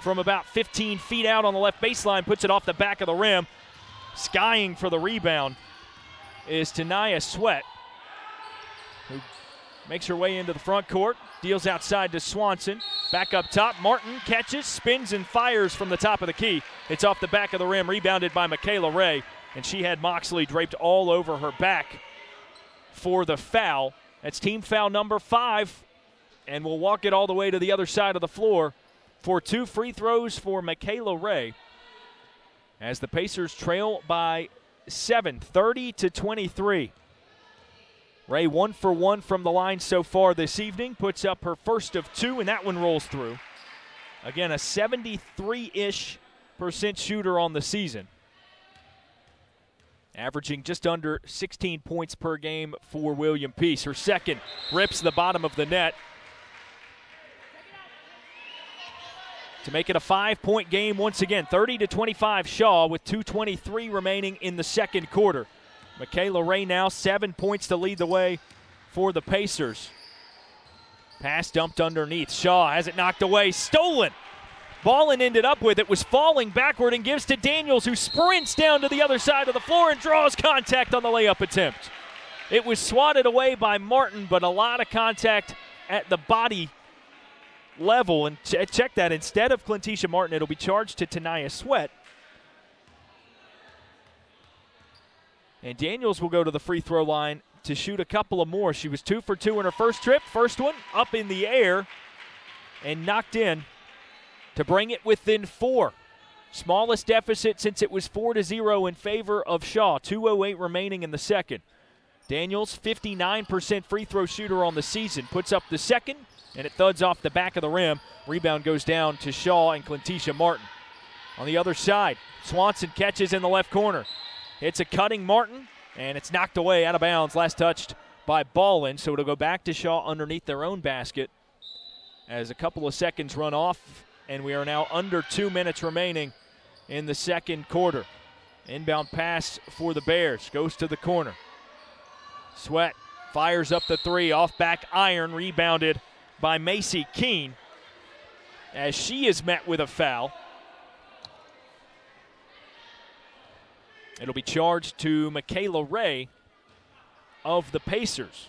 from about 15 feet out on the left baseline puts it off the back of the rim. Skying for the rebound is Tanaya Sweat, who makes her way into the front court. Deals outside to Swanson. Back up top. Martin catches, spins, and fires from the top of the key. It's off the back of the rim, rebounded by Michaela Ray, and she had Moxley draped all over her back for the foul. That's team foul number 5, and we'll walk it all the way to the other side of the floor for 2 free throws for Michaela Ray as the Pacers trail by 7, 30-23. Ray 1 for 1 from the line so far this evening, puts up her first of 2, and that one rolls through. Again, a 73-ish% shooter on the season. Averaging just under 16 points per game for William Peace. Her second rips the bottom of the net to make it a 5-point game once again. 30-25 Shaw with 2:23 remaining in the second quarter. Michaela Ray now 7 points to lead the way for the Pacers. Pass dumped underneath. Shaw has it knocked away. Stolen. Ballin ended up with it, was falling backward and gives to Daniels, who sprints down to the other side of the floor and draws contact on the layup attempt. It was swatted away by Martin, but a lot of contact at the body level. And check that. Instead of Clentisha Martin, it'll be charged to Tanaya Sweat. And Daniels will go to the free throw line to shoot a couple of more. She was 2 for 2 in her first trip. First one up in the air and knocked in to bring it within 4. Smallest deficit since it was 4-0 in favor of Shaw. 2:08 remaining in the second. Daniels, 59% free throw shooter on the season, puts up the second, and it thuds off the back of the rim. Rebound goes down to Shaw and Clentisha Martin. On the other side, Swanson catches in the left corner. It's a cutting Martin, and it's knocked away out of bounds. Last touched by Ballin, so it'll go back to Shaw underneath their own basket as a couple of seconds run off, and we are now under 2 minutes remaining in the second quarter. Inbound pass for the Bears, goes to the corner. Sweat fires up the 3, off back iron, rebounded by Macy Keene as she is met with a foul. It'll be charged to Michaela Ray of the Pacers.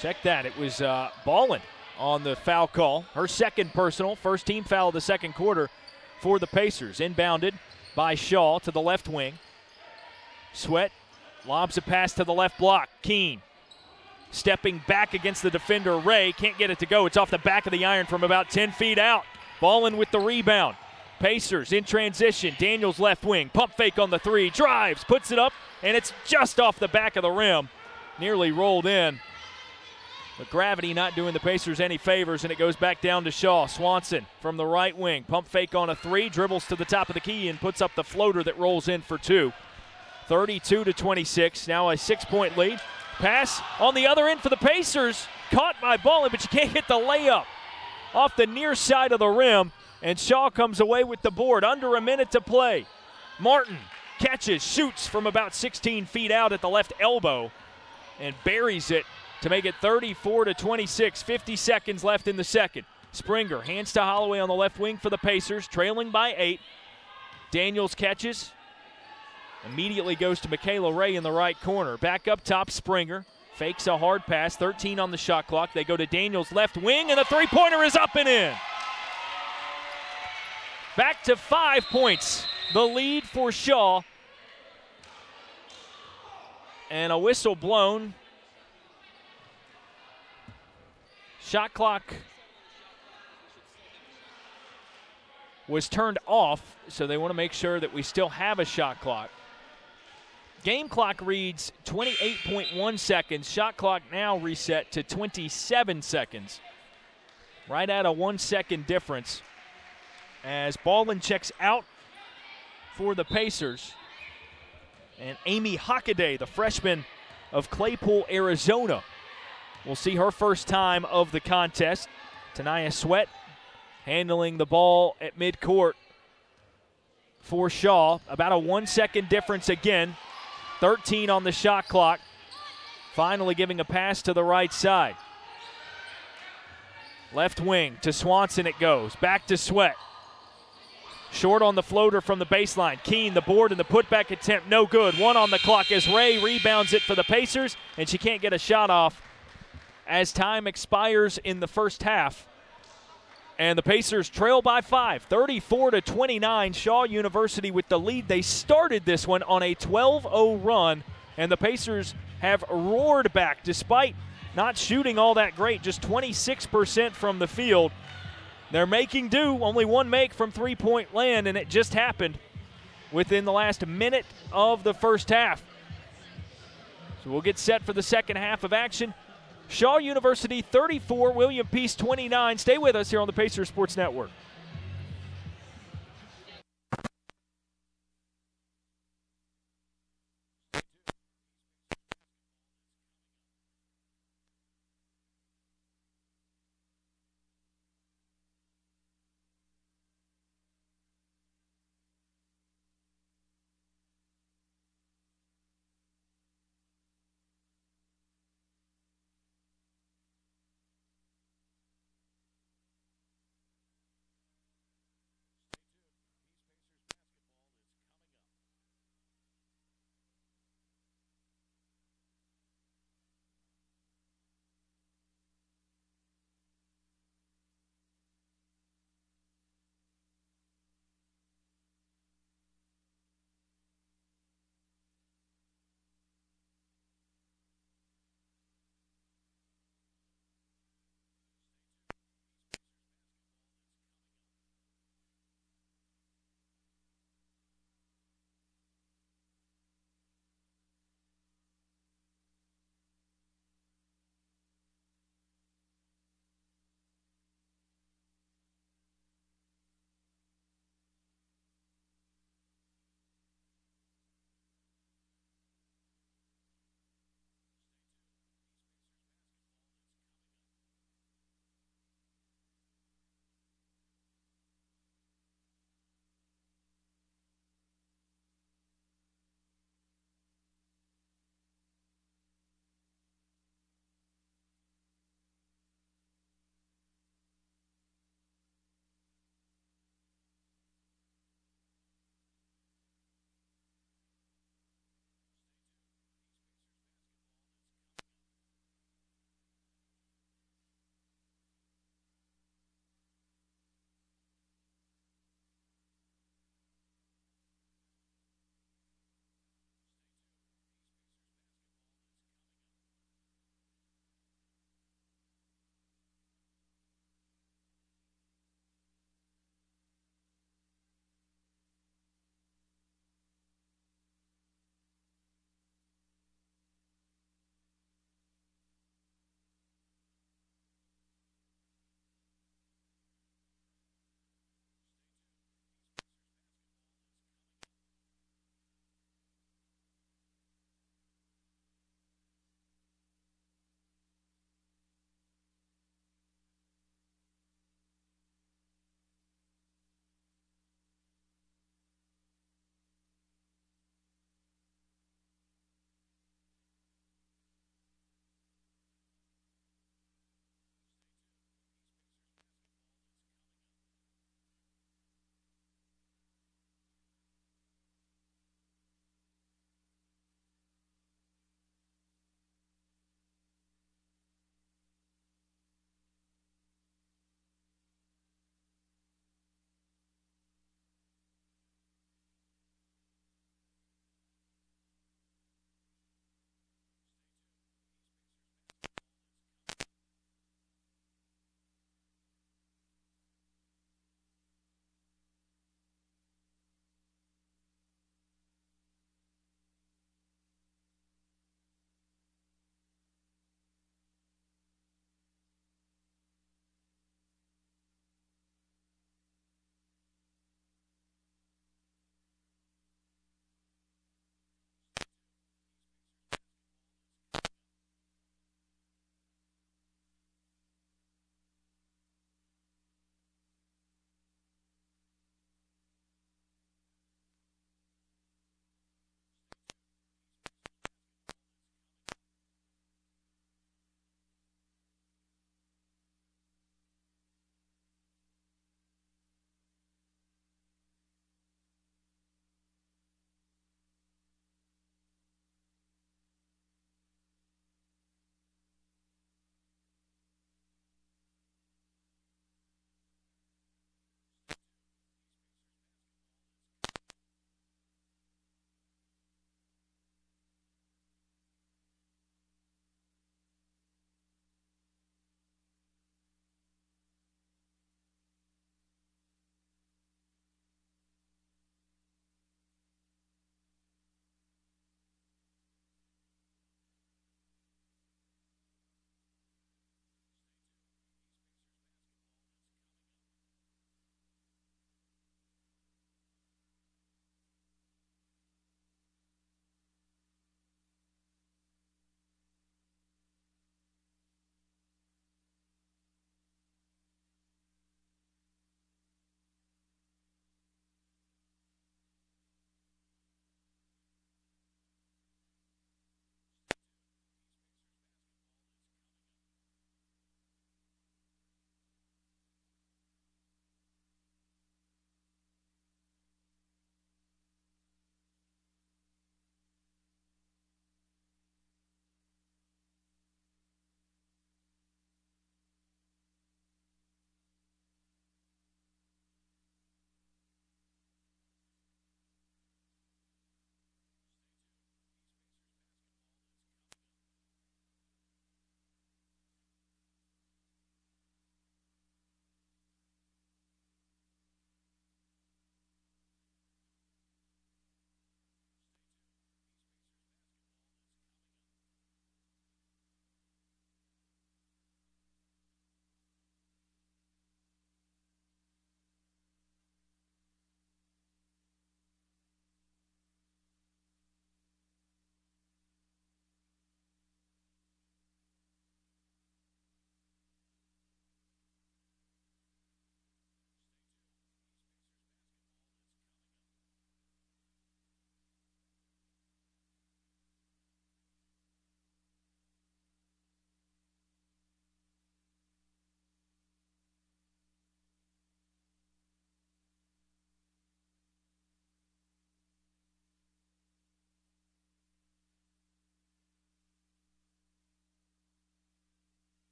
Check that. It was Ballin on the foul call. Her second personal, first team foul of the second quarter for the Pacers. Inbounded by Shaw to the left wing. Sweat lobs a pass to the left block. Keene stepping back against the defender, Ray. Can't get it to go. It's off the back of the iron from about 10 feet out. Ballin with the rebound. Pacers in transition. Daniels left wing. Pump fake on the 3. Drives, puts it up, and it's just off the back of the rim. Nearly rolled in. But gravity not doing the Pacers any favors, and it goes back down to Shaw. Swanson from the right wing. Pump fake on a 3. Dribbles to the top of the key and puts up the floater that rolls in for 2. 32-26. Now a 6-point lead. Pass on the other end for the Pacers. Caught by Ballin, but you can't hit the layup. Off the near side of the rim, and Shaw comes away with the board. Under a minute to play. Martin catches, shoots from about 16 feet out at the left elbow, and buries it to make it 34-26. 50 seconds left in the second. Springer hands to Holloway on the left wing for the Pacers, trailing by 8. Daniels catches. Immediately goes to Michaela Ray in the right corner. Back up top, Springer. Fakes a hard pass, 13 on the shot clock. They go to Daniels' left wing, and the three-pointer is up and in. Back to 5 points. The lead for Shaw. And a whistle blown. Shot clock was turned off, so they want to make sure that we still have a shot clock. Game clock reads 28.1 seconds. Shot clock now reset to 27 seconds. Right at a 1 second difference. As Baldwin checks out for the Pacers. And Amy Hockaday, the freshman of Claypool, Arizona, will see her first time of the contest. Tanaya Sweat handling the ball at midcourt for Shaw. About a 1 second difference again. 13 on the shot clock. Finally giving a pass to the right side. Left wing to Swanson it goes. Back to Sweat. Short on the floater from the baseline. Keene, the board, and the putback attempt, no good. 1 on the clock as Ray rebounds it for the Pacers, and she can't get a shot off as time expires in the first half. And the Pacers trail by 5, 34-29. Shaw University with the lead. They started this one on a 12-0 run, and the Pacers have roared back despite not shooting all that great, just 26% from the field. They're making do, only one make from three-point land, and it just happened within the last minute of the first half. So we'll get set for the second half of action. Shaw University 34, William Peace 29. Stay with us here on the Pacers Sports Network.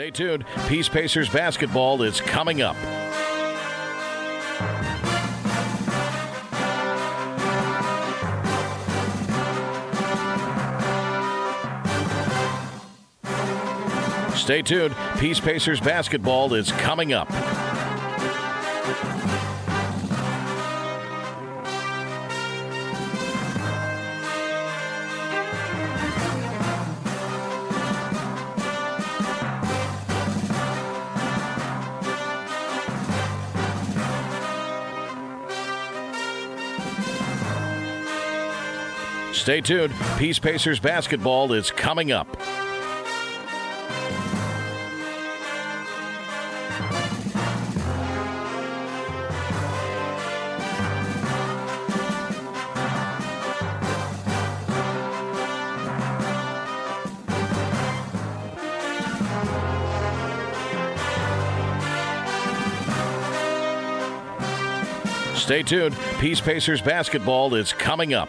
Stay tuned. Peace Pacers basketball is coming up. Stay tuned. Peace Pacers basketball is coming up. Stay tuned. Peace Pacers basketball is coming up. Stay tuned. Peace Pacers basketball is coming up.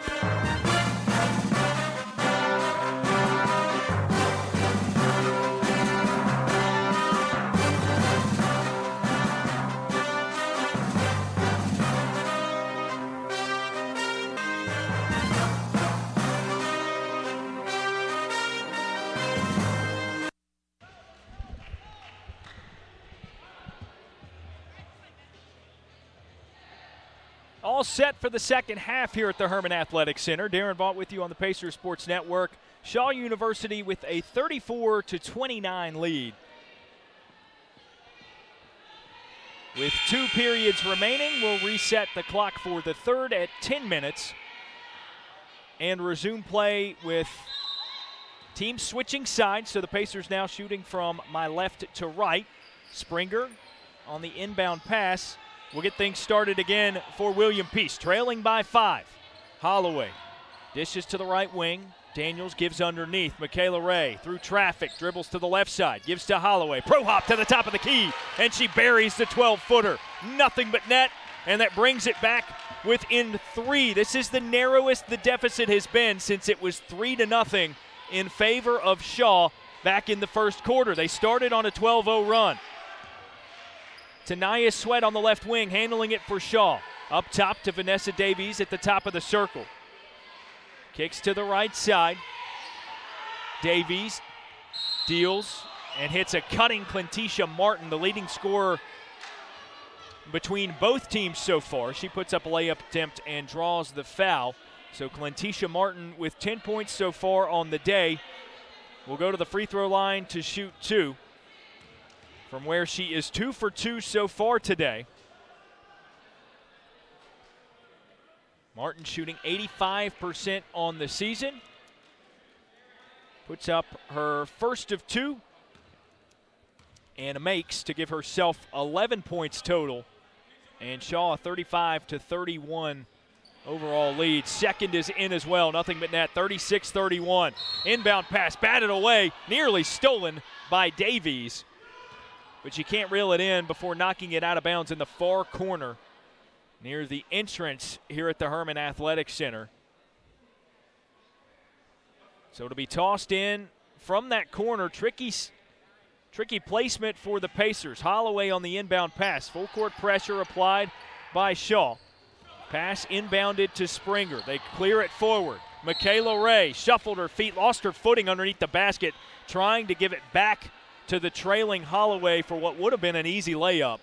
All set for the second half here at the Herman Athletic Center. Darren Vaught with you on the Pacers Sports Network. Shaw University with a 34-29 lead. With 2 periods remaining, we'll reset the clock for the third at 10 minutes and resume play with teams switching sides. So the Pacers now shooting from my left to right. Springer on the inbound pass. We'll get things started again for William Peace, trailing by 5. Holloway dishes to the right wing. Daniels gives underneath. Michaela Ray through traffic, dribbles to the left side, gives to Holloway. Pro hop to the top of the key, and she buries the 12-footer. Nothing but net, and that brings it back within 3. This is the narrowest the deficit has been since it was 3-0 in favor of Shaw back in the first quarter. They started on a 12-0 run. Tanaya Sweat on the left wing, handling it for Shaw. Up top to Vanessa Davies at the top of the circle. Kicks to the right side. Davies deals and hits a cutting Clentisha Martin, the leading scorer between both teams so far. She puts up a layup attempt and draws the foul. So Clentisha Martin with 10 points so far on the day will go to the free throw line to shoot 2. From where she is 2 for 2 so far today. Martin shooting 85% on the season. Puts up her first of 2 and makes to give herself 11 points total. And Shaw a 35-31 overall lead. Second is in as well, nothing but net, 36-31. Inbound pass batted away, nearly stolen by Davies. But you can't reel it in before knocking it out of bounds in the far corner near the entrance here at the Herman Athletic Center. So it'll be tossed in from that corner. Tricky placement for the Pacers. Holloway on the inbound pass. Full court pressure applied by Shaw. Pass inbounded to Springer. They clear it forward. Michaela Ray shuffled her feet, lost her footing underneath the basket, trying to give it back to the trailing Holloway for what would have been an easy layup.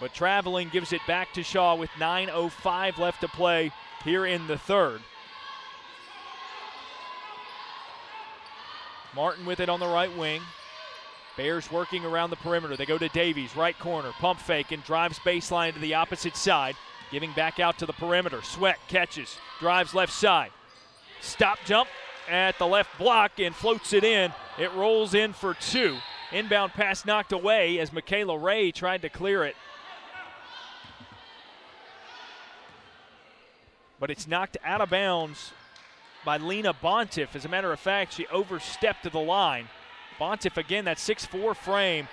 But traveling gives it back to Shaw with 9:05 left to play here in the third. Martin with it on the right wing. Bears working around the perimeter. They go to Davies, right corner, pump fake and drives baseline to the opposite side, giving back out to the perimeter. Sweat catches, drives left side. Stop jump at the left block and floats it in. It rolls in for 2. Inbound pass knocked away as Michaela Ray tried to clear it. But it's knocked out of bounds by Lena Bontiff. As a matter of fact, she overstepped to the line. Bontiff again, that 6'4" frame.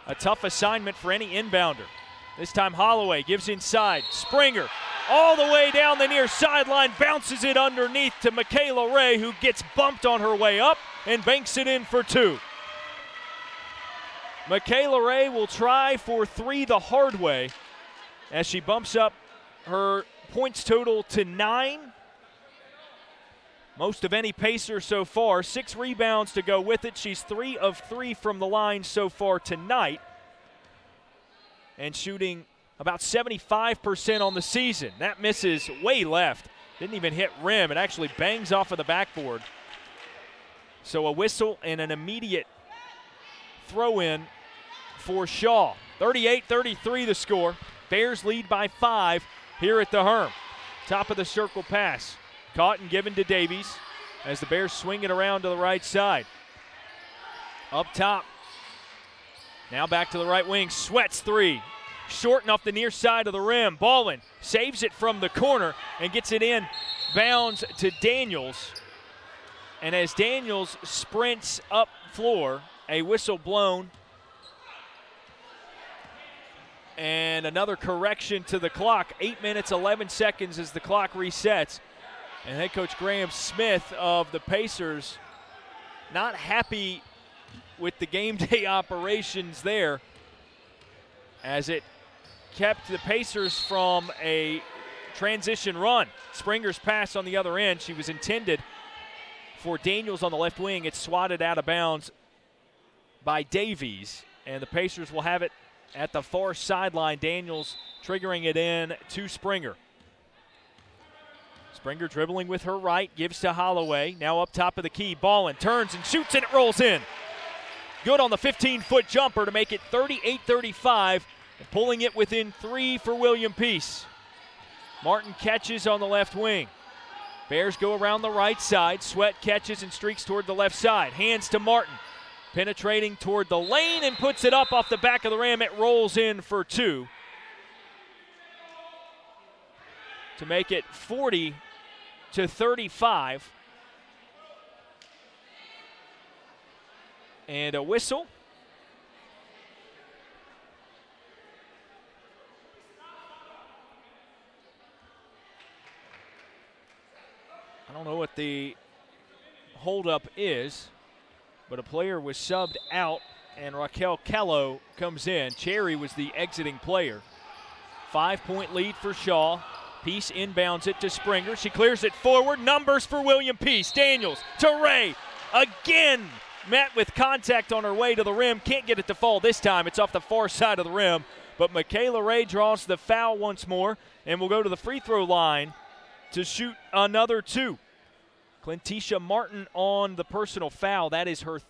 A tough assignment for any inbounder. This time Holloway gives inside. Springer all the way down the near sideline, bounces it underneath to Michaela Ray, who gets bumped on her way up and banks it in for 2. Michaela Ray will try for 3 the hard way as she bumps up her points total to 9. Most of any Pacer so far. 6 rebounds to go with it. She's 3 of 3 from the line so far tonight, and shooting about 75% on the season. That misses way left. Didn't even hit rim. It actually bangs off of the backboard. So a whistle and an immediate throw-in for Shaw. 38-33 the score. Bears lead by 5 here at the Herm. Top of the circle pass. Caught and given to Davies as the Bears swing it around to the right side. Up top. Now back to the right wing. Sweats 3. Short enough the near side of the rim. Ballin saves it from the corner and gets it in bounds to Daniels. And as Daniels sprints up floor, a whistle blown. And another correction to the clock. 8 minutes, 11 seconds as the clock resets. And head coach Graham Smith of the Pacers not happy with the game day operations there, as it kept the Pacers from a transition run. Springer's pass on the other end. She was intended for Daniels on the left wing. It's swatted out of bounds by Davies, and the Pacers will have it at the far sideline. Daniels triggering it in to Springer. Springer dribbling with her right, gives to Holloway. Now up top of the key, Ballin turns and shoots, and it rolls in. Good on the 15-foot jumper to make it 38-35, and pulling it within 3 for William Peace. Martin catches on the left wing. Bears go around the right side. Sweat catches and streaks toward the left side. Hands to Martin. Penetrating toward the lane and puts it up off the back of the rim. It rolls in for 2 to make it 40-35. And a whistle. I don't know what the holdup is, but a player was subbed out, and Raquel Kello comes in. Cherry was the exiting player. 5-point lead for Shaw. Peace inbounds it to Springer. She clears it forward. Numbers for William Peace. Daniels to Ray. Again met with contact on her way to the rim. Can't get it to fall this time. It's off the far side of the rim. But Michaela Ray draws the foul once more and will go to the free throw line to shoot another 2. Clintisha Martin on the personal foul. That is her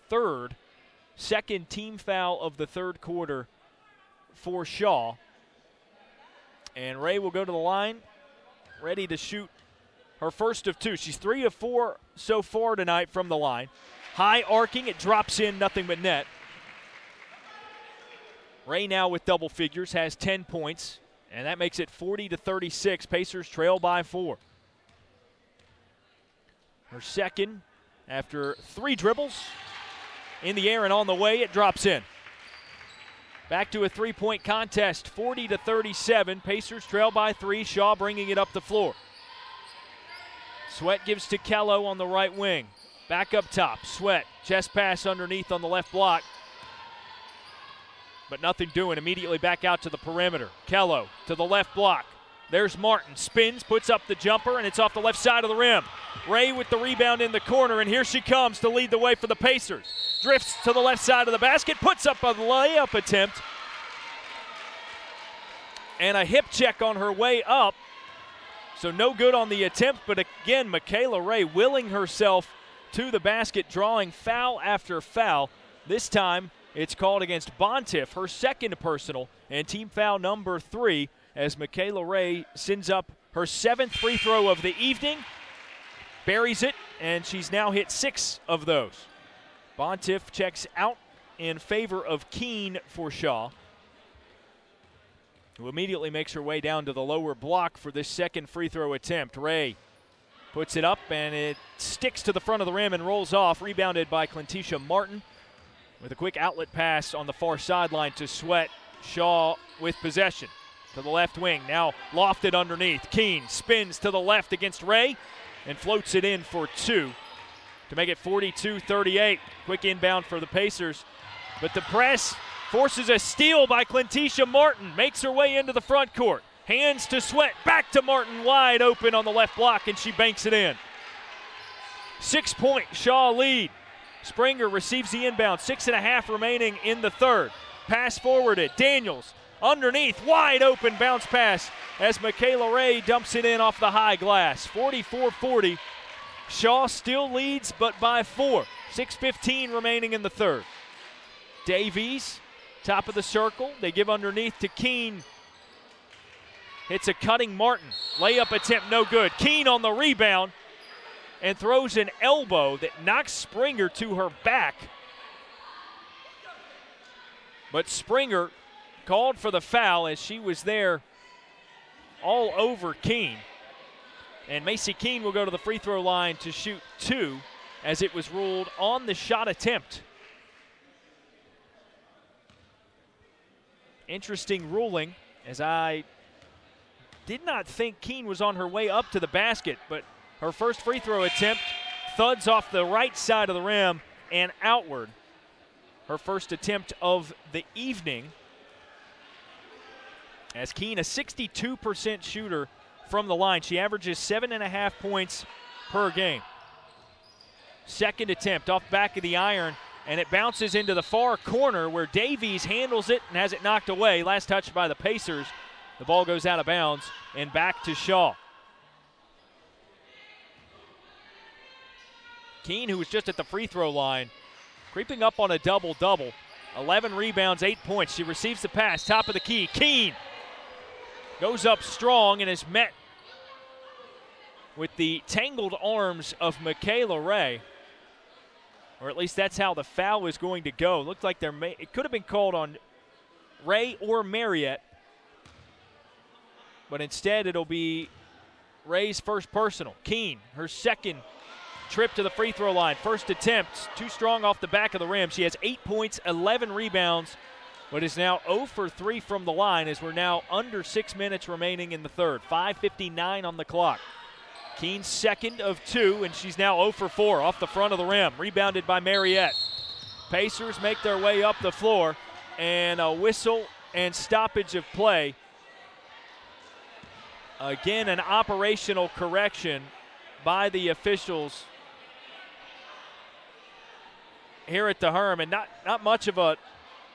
second team foul of the third quarter for Shaw. And Ray will go to the line, ready to shoot her first of 2. She's 3 of 4 so far tonight from the line. High arcing, it drops in, nothing but net. Ray now with double figures, has 10 points, and that makes it 40-36. Pacers trail by 4. Her second after 3 dribbles. In the air and on the way, it drops in. Back to a 3-point contest, 40-37. Pacers trail by 3. Shaw bringing it up the floor. Sweat gives to Kello on the right wing. Back up top, Sweat, chest pass underneath on the left block. But nothing doing, immediately back out to the perimeter. Kello to the left block. There's Martin, spins, puts up the jumper, and it's off the left side of the rim. Ray with the rebound in the corner, and here she comes to lead the way for the Pacers. Drifts to the left side of the basket, puts up a layup attempt. And a hip check on her way up. So no good on the attempt, but again, Michaela Ray willing herself to the basket, drawing foul after foul. This time it's called against Bontiff, her second personal, and team foul number 3, as Michaela Ray sends up her 7th free throw of the evening, buries it, and she's now hit 6 of those. Bontiff checks out in favor of Keene for Shaw, who immediately makes her way down to the lower block for this second free throw attempt. Ray puts it up, and it sticks to the front of the rim and rolls off, rebounded by Clintisha Martin with a quick outlet pass on the far sideline to Sweat. Shaw with possession to the left wing, now lofted underneath. Keene spins to the left against Ray and floats it in for 2 to make it 42-38. Quick inbound for the Pacers, but the press Forces a steal by Clentisha Martin. Makes her way into the front court. Hands to Sweat. Back to Martin. Wide open on the left block, and she banks it in. 6-point Shaw lead. Springer receives the inbound. 6.5 remaining in the third. Pass forwarded. Daniels underneath. Wide open bounce pass as Michaela Ray dumps it in off the high glass. 44-40. Shaw still leads, but by 4. 6:15 remaining in the third. Davies, top of the circle. They give underneath to Keene. Hits a cutting Martin. Layup attempt no good. Keene on the rebound and throws an elbow that knocks Springer to her back. But Springer called for the foul as she was there all over Keene. And Macy Keene will go to the free throw line to shoot 2 as it was ruled on the shot attempt. Interesting ruling, as I did not think Keene was on her way up to the basket, but her first free throw attempt thuds off the right side of the rim and outward. Her first attempt of the evening, as Keene, a 62% shooter from the line. She averages 7.5 points per game. Second attempt off back of the iron, and it bounces into the far corner where Davies handles it and has it knocked away. Last touch by the Pacers. The ball goes out of bounds and back to Shaw. Keene, who was just at the free throw line, creeping up on a double-double. 11 rebounds, 8 points. She receives the pass, top of the key. Keene goes up strong and is met with the tangled arms of Michaela Ray. Or at least that's how the foul is going to go. Looked like it could have been called on Ray or Marriott, but instead it'll be Ray's first personal. Keene, her second trip to the free throw line. First attempt, too strong off the back of the rim. She has 8 points, 11 rebounds, but is now 0 for 3 from the line as we're now under 6 minutes remaining in the third. 5:59 on the clock. Keene's second of 2, and she's now 0 for 4 off the front of the rim. Rebounded by Marriott. Pacers make their way up the floor, and a whistle and stoppage of play. Again, an operational correction by the officials here at the Herm, and not much of a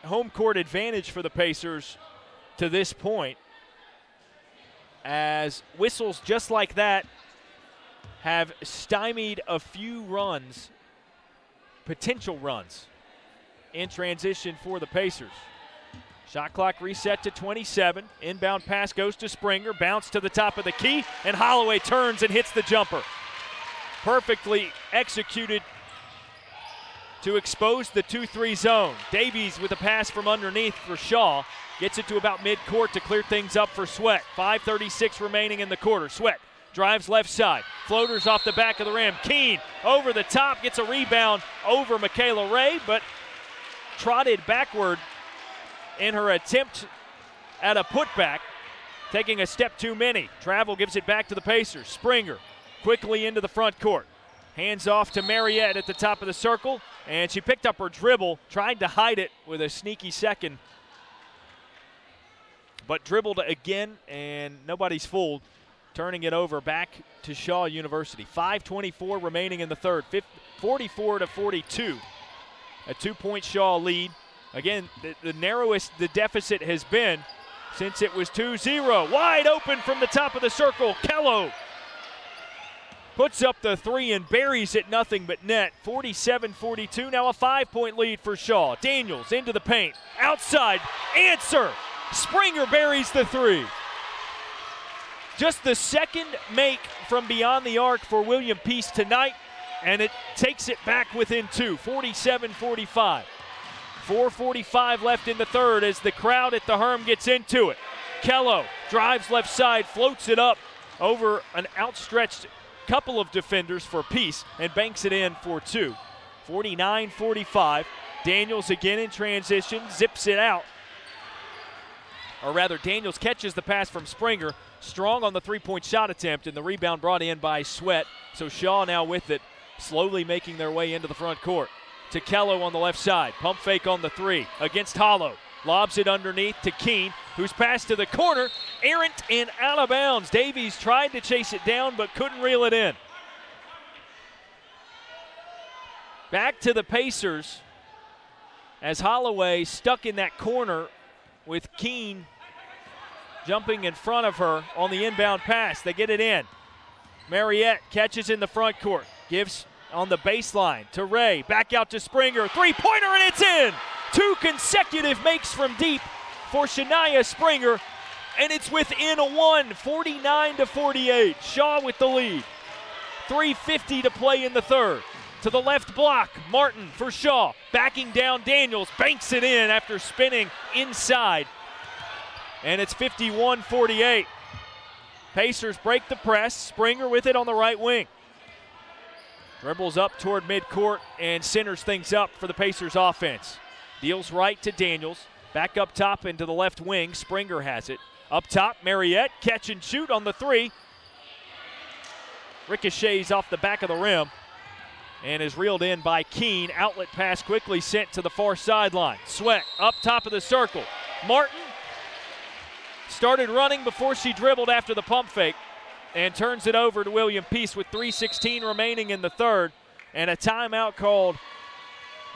home court advantage for the Pacers to this point, as whistles just like that have stymied a few runs, potential runs, in transition for the Pacers. Shot clock reset to 27. Inbound pass goes to Springer. Bounce to the top of the key, and Holloway turns and hits the jumper. Perfectly executed to expose the 2-3 zone. Davies with a pass from underneath for Shaw. Gets it to about midcourt to clear things up for Sweat. 5:36 remaining in the quarter. Sweat drives left side. Floaters off the back of the rim. Keene over the top, gets a rebound over Michaela Ray, but trotted backward in her attempt at a putback, taking a step too many. Travel gives it back to the Pacers. Springer quickly into the front court. Hands off to Marriott at the top of the circle, and she picked up her dribble, tried to hide it with a sneaky second, but dribbled again, and nobody's fooled. Turning it over back to Shaw University. 5:24 remaining in the third, 44-42. A 2-point Shaw lead. Again, the narrowest the deficit has been since it was 2-0. Wide open from the top of the circle. Kello puts up the 3 and buries it nothing but net. 47-42, now a 5-point lead for Shaw. Daniels into the paint. Outside, answer. Springer buries the 3. Just the second make from beyond the arc for William Peace tonight, and it takes it back within 2, 47-45. 4:45 left in the third as the crowd at the Herm gets into it. Kello drives left side, floats it up over an outstretched couple of defenders for Peace, and banks it in for 2. 49-45. Daniels again in transition, zips it out. Or rather, Daniels catches the pass from Springer. Strong on the 3-point shot attempt, and the rebound brought in by Sweat. So Shaw now with it, slowly making their way into the front court. to Kello on the left side. Pump fake on the 3 against Hollow. Lobs it underneath to Keene, who's passed to the corner. Errant and out of bounds. Davies tried to chase it down but couldn't reel it in. Back to the Pacers as Holloway stuck in that corner with Keene jumping in front of her on the inbound pass. They get it in. Mariette catches in the front court. Gives on the baseline to Ray. Back out to Springer. Three-pointer and it's in! 2 consecutive makes from deep for Shania Springer, and it's within a 1, 49-48. Shaw with the lead. 3:50 to play in the third. To the left block, Martin for Shaw. Backing down Daniels, banks it in after spinning inside. And it's 51-48. Pacers break the press. Springer with it on the right wing. Dribbles up toward midcourt and centers things up for the Pacers offense. Deals right to Daniels. Back up top into the left wing. Springer has it. Up top, Mariette, catch and shoot on the 3. Ricochets off the back of the rim and is reeled in by Keene. Outlet pass quickly sent to the far sideline. Sweat up top of the circle. Martin started running before she dribbled after the pump fake and turns it over to William Peace with 3:16 remaining in the third, and a timeout called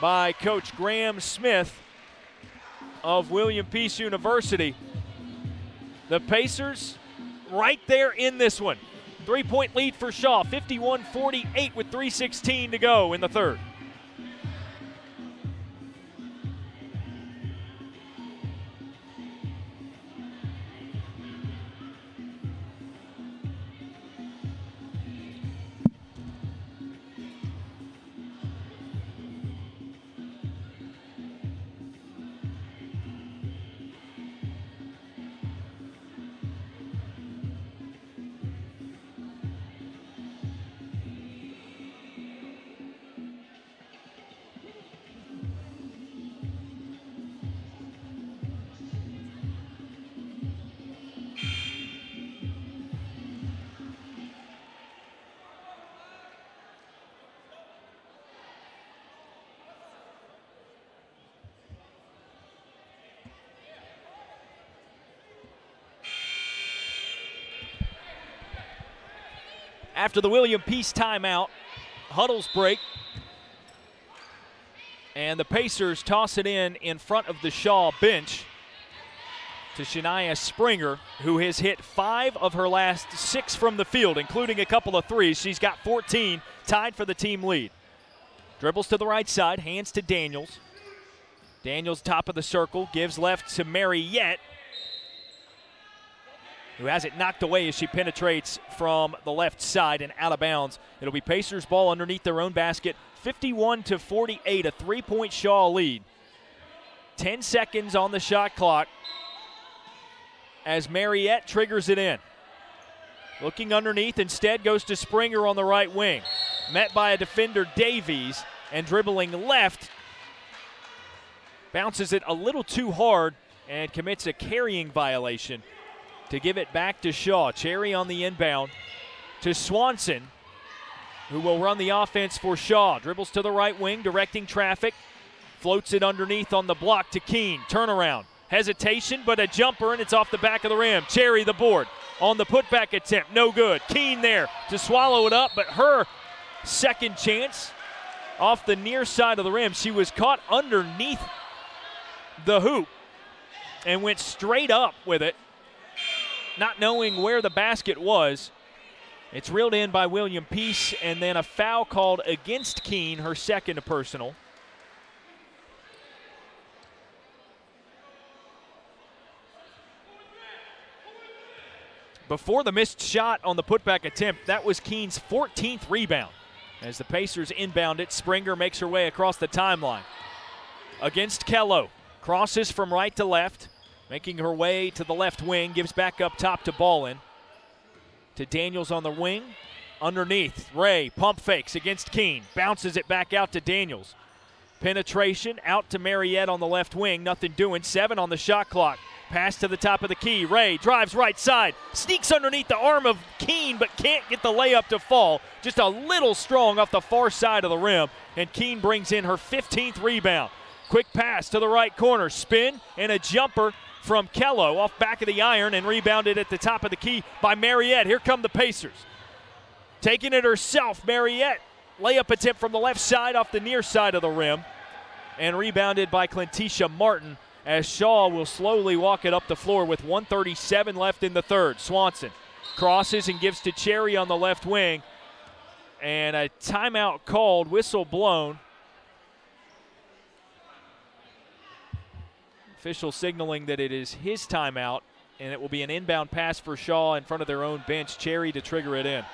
by Coach Graham Smith of William Peace University. The Pacers right there in this one. 3-point lead for Shaw, 51-48 with 3:16 to go in the third. After the William Peace timeout, huddles break, and the Pacers toss it in front of the Shaw bench to Shania Springer, who has hit 5 of her last 6 from the field, including a couple of threes. She's got 14, tied for the team lead. Dribbles to the right side, hands to Daniels. Daniels top of the circle, gives left to Mariette, who has it knocked away as she penetrates from the left side and out of bounds. It'll be Pacers ball underneath their own basket. 51-48, a 3-point Shaw lead. 10 seconds on the shot clock as Mariette triggers it in. Looking underneath, instead goes to Springer on the right wing. Met by a defender, Davies, and dribbling left. Bounces it a little too hard and commits a carrying violation to give it back to Shaw. Cherry on the inbound to Swanson, who will run the offense for Shaw. Dribbles to the right wing, directing traffic. Floats it underneath on the block to Keene. Turnaround. Hesitation, but a jumper, and it's off the back of the rim. Cherry the board on the putback attempt. No good. Keene there to swallow it up, but her second chance off the near side of the rim. She was caught underneath the hoop and went straight up with it, not knowing where the basket was. It's reeled in by William Peace, and then a foul called against Keene, her second personal. Before the missed shot on the putback attempt, that was Keene's 14th rebound. As the Pacers inbound it, Springer makes her way across the timeline. Against Kello, crosses from right to left. Making her way to the left wing, gives back up top to Ballin. To Daniels on the wing. Underneath, Ray pump fakes against Keene. Bounces it back out to Daniels. Penetration out to Mariette on the left wing. Nothing doing. 7 on the shot clock. Pass to the top of the key. Ray drives right side. Sneaks underneath the arm of Keene, but can't get the layup to fall. Just a little strong off the far side of the rim. and Keene brings in her 15th rebound. Quick pass to the right corner, spin, and a jumper from Kello off back of the iron and rebounded at the top of the key by Mariette. Here come the Pacers. Taking it herself, Mariette. Layup attempt from the left side off the near side of the rim and rebounded by Clentisha Martin as Shaw will slowly walk it up the floor with 1:37 left in the third. Swanson crosses and gives to Cherry on the left wing. And a timeout called, whistle blown. Official signaling that it is his timeout, and it will be an inbound pass for Shaw in front of their own bench. Cherry to trigger it in.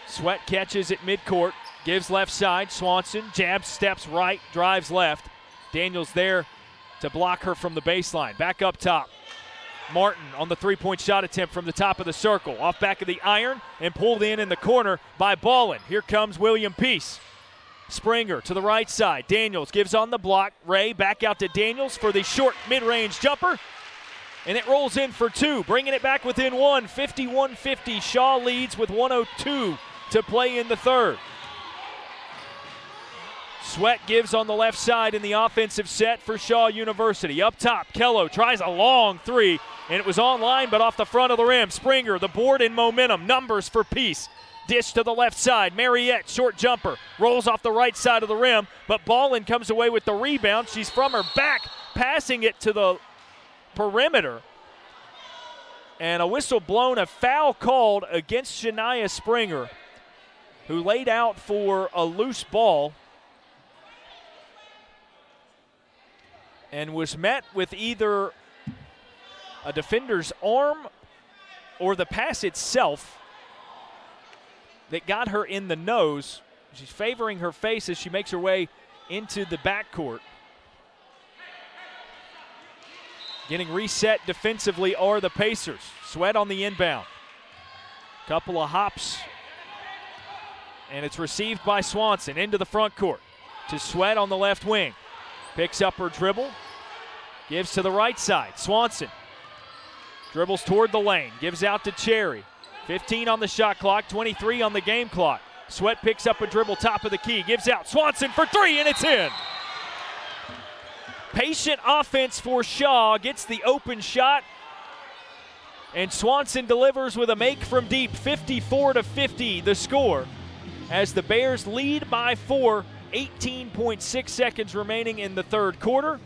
Sweat catches at midcourt, gives left side. Swanson jabs, steps right, drives left. Daniels there to block her from the baseline. Back up top. Martin on the three-point shot attempt from the top of the circle. Off back of the iron and pulled in the corner by Ballin. Here comes William Peace. Springer to the right side. Daniels gives on the block. Ray back out to Daniels for the short mid-range jumper. And it rolls in for two, bringing it back within one. 51-50. Shaw leads with 1:02 to play in the third. Sweat gives on the left side in the offensive set for Shaw University. Up top, Kello tries a long three, and it was online but off the front of the rim. Springer, the board in momentum. Numbers for Peace. Dish to the left side. Mariette, short jumper. Rolls off the right side of the rim, but Ballin comes away with the rebound. She's from her back, passing it to the perimeter. And a whistle blown, a foul called against Shania Springer, who laid out for a loose ball and was met with either a defender's arm or the pass itself that got her in the nose. She's favoring her face as she makes her way into the backcourt. Getting reset defensively are the Pacers. Sweat on the inbound. Couple of hops, and it's received by Swanson into the front court to Sweat on the left wing. Picks up her dribble, gives to the right side. Swanson dribbles toward the lane, gives out to Cherry. 15 on the shot clock, 23 on the game clock. Sweat picks up a dribble top of the key, gives out. Swanson for three, and it's in. Patient offense for Shaw, gets the open shot, and Swanson delivers with a make from deep. 54-50 the score as the Bears lead by 4. 18.6 seconds remaining in the third quarter.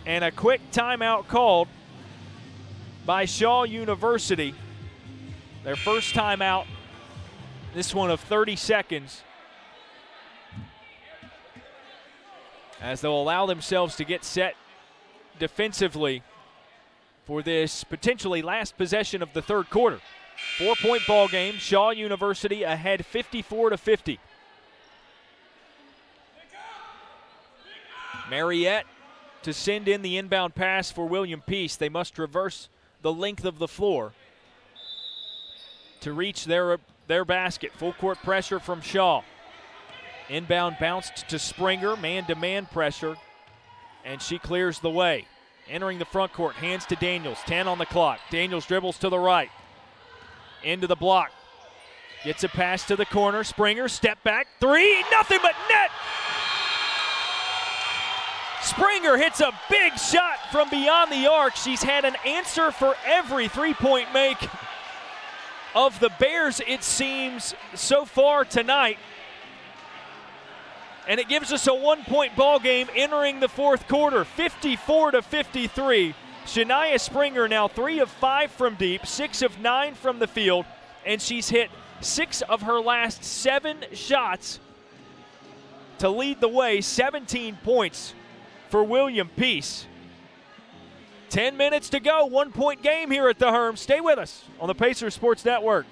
And a quick timeout called by Shaw University. Their first timeout, this one of 30 seconds, as they'll allow themselves to get set defensively for this potentially last possession of the third quarter. 4-point ball game, Shaw University ahead 54-50. Mariette to send in the inbound pass for William Peace. They must traverse the length of the floor to reach their basket. Full court pressure from Shaw. Inbound bounced to Springer, man-to-man pressure, and she clears the way. Entering the front court, hands to Daniels, 10 on the clock. Daniels dribbles to the right, into the block. Gets a pass to the corner, Springer, step back, three, nothing but net! Springer hits a big shot from beyond the arc. She's had an answer for every three-point make of the Bears, it seems, so far tonight. And it gives us a one-point ball game entering the fourth quarter, 54-53. Shania Springer now 3 of 5 from deep, 6 of 9 from the field, and she's hit 6 of her last 7 shots to lead the way. 17 points for William Peace. 10 minutes to go, 1-point game here at the Herm. Stay with us on the Pacers Sports Network.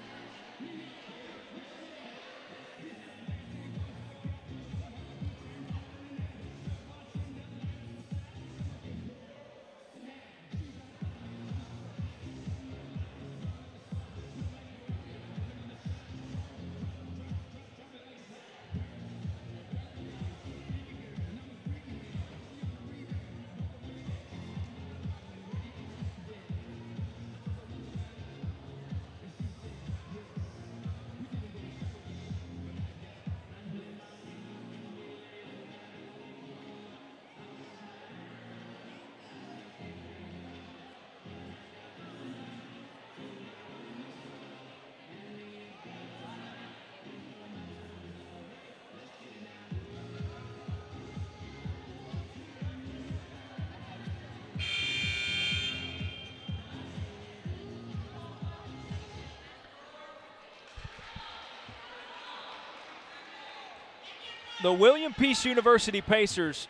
the William Peace University Pacers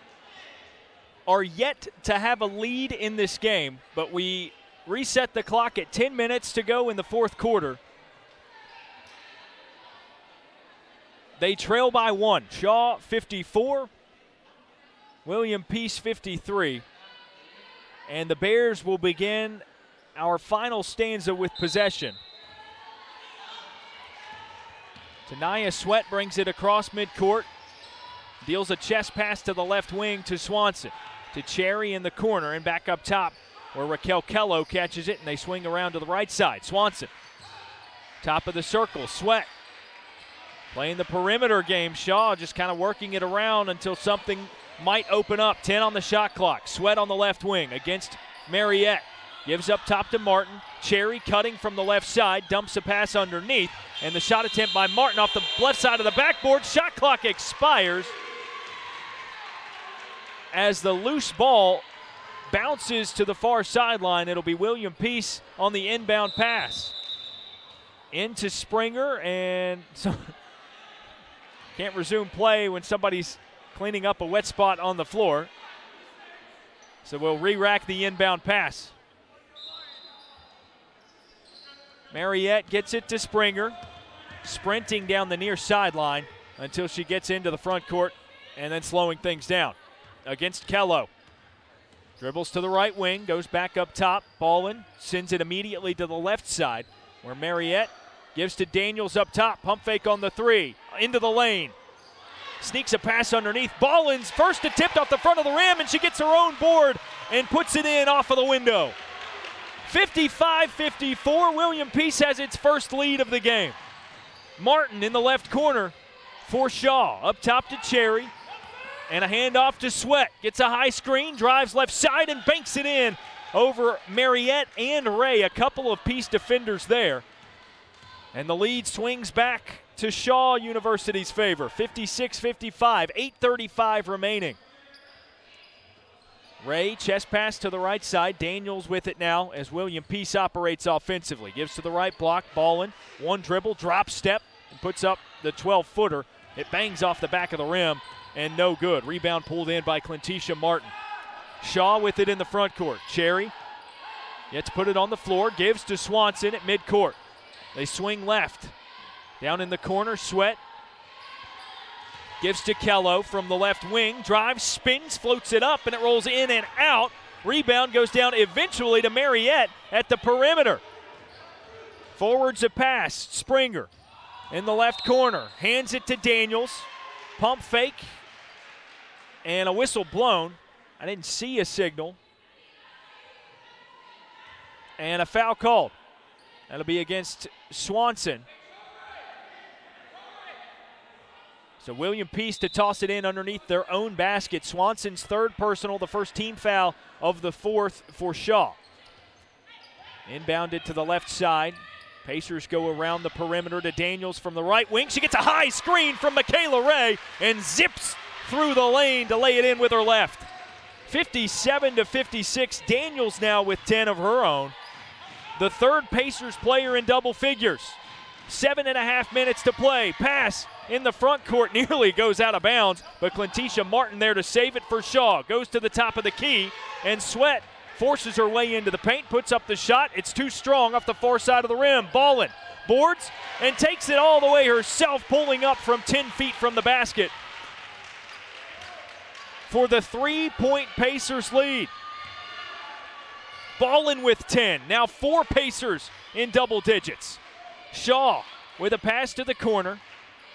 are yet to have a lead in this game, but we reset the clock at 10 minutes to go in the fourth quarter. They trail by 1. Shaw 54, William Peace 53. And the Bears will begin our final stanza with possession. Tanaya Sweat brings it across midcourt. Deals a chest pass to the left wing to Swanson. To Cherry in the corner and back up top where Raquel Kello catches it and they swing around to the right side. Swanson, top of the circle, Sweat. Playing the perimeter game. Shaw just kind of working it around until something might open up. 10 on the shot clock. Sweat on the left wing against Mariette. Gives up top to Martin. Cherry cutting from the left side. Dumps a pass underneath. And the shot attempt by Martin off the left side of the backboard. Shot clock expires as the loose ball bounces to the far sideline. It'll be William Peace on the inbound pass. Into Springer, and so can't resume play when somebody's cleaning up a wet spot on the floor. So we'll re-rack the inbound pass. Mariette gets it to Springer, sprinting down the near sideline until she gets into the front court and then slowing things down against Kello. Dribbles to the right wing, goes back up top. Ballin sends it immediately to the left side where Mariette gives to Daniels up top. Pump fake on the three. Into the lane. Sneaks a pass underneath. Ballin's first attempt off the front of the rim, and she gets her own board and puts it in off of the window. 55-54. William Peace has its first lead of the game. Martin in the left corner for Shaw. Up top to Cherry. And a handoff to Sweat. Gets a high screen, drives left side, and banks it in over Mariette and Ray. A couple of Peace defenders there. And the lead swings back to Shaw University's favor. 56-55, 8:35 remaining. Ray, chest pass to the right side. Daniels with it now as William Peace operates offensively. Gives to the right block. Ballin, one dribble, drop step, and puts up the 12-footer. It bangs off the back of the rim and no good. Rebound pulled in by Clentisha Martin. Shaw with it in the front court. Cherry yet to put it on the floor. Gives to Swanson at midcourt. They swing left. Down in the corner, Sweat gives to Kello from the left wing. Drives, spins, floats it up, and it rolls in and out. Rebound goes down eventually to Mariette at the perimeter. Forwards a pass. Springer in the left corner. Hands it to Daniels. Pump fake. And a whistle blown. I didn't see a signal. And a foul called. That'll be against Swanson. So William Peace to toss it in underneath their own basket. Swanson's third personal, the first team foul of the fourth for Shaw. Inbounded to the left side. Pacers go around the perimeter to Daniels from the right wing. She gets a high screen from Michaela Ray and zips through the lane to lay it in with her left. 57-56. Daniels now with 10 of her own. The third Pacers player in double figures. 7.5 minutes to play. Pass in the front court nearly goes out of bounds, but Clentisha Martin there to save it for Shaw. Goes to the top of the key, and Sweat forces her way into the paint, puts up the shot. It's too strong off the far side of the rim. Ballin boards and takes it all the way herself, pulling up from 10 feet from the basket for the 3-point Pacers lead. Ballin with 10. Now 4 Pacers in double digits. Shaw with a pass to the corner.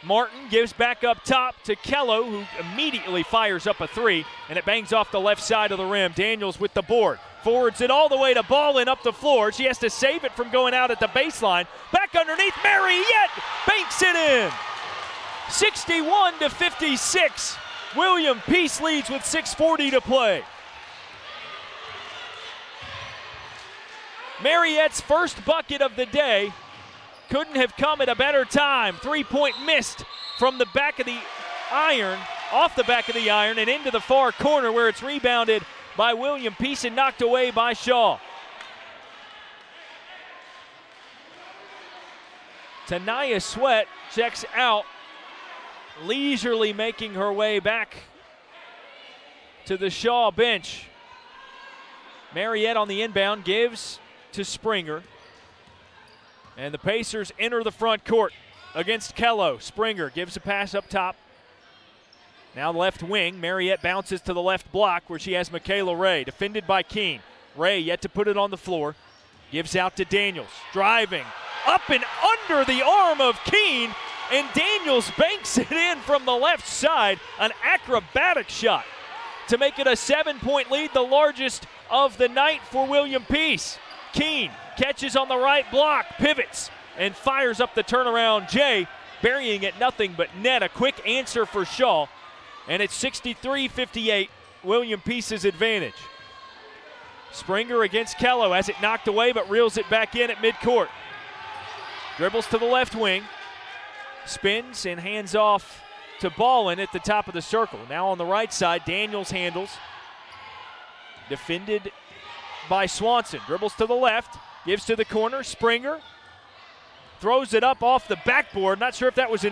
Martin gives back up top to Kello, who immediately fires up a three, and it bangs off the left side of the rim. Daniels with the board. Forwards it all the way to Ballin up the floor. She has to save it from going out at the baseline. Back underneath, Mariette banks it in. 61-56. William Peace leads with 6:40 to play. Mariette's first bucket of the day couldn't have come at a better time. 3-point missed from the back of the iron, off the back of the iron, and into the far corner where it's rebounded by William Peace and knocked away by Shaw. Tanaya Sweat checks out leisurely making her way back to the Shaw bench. Mariette on the inbound gives to Springer. And the Pacers enter the front court against Kello. Springer gives a pass up top. Now left wing. Mariette bounces to the left block where she has Michaela Ray, defended by Keene. Ray yet to put it on the floor. Gives out to Daniels. Driving up and under the arm of Keene. And Daniels banks it in from the left side. An acrobatic shot to make it a 7-point lead, the largest of the night for William Peace. Keene catches on the right block, pivots, and fires up the turnaround J, burying it nothing but net. A quick answer for Shaw, and it's 63-58, William Peace's advantage. Springer against Kello, has it knocked away but reels it back in at midcourt. Dribbles to the left wing, spins and hands off to Ballin at the top of the circle. Now on the right side, Daniels handles. Defended by Swanson. Dribbles to the left, gives to the corner. Springer throws it up off the backboard. Not sure if that was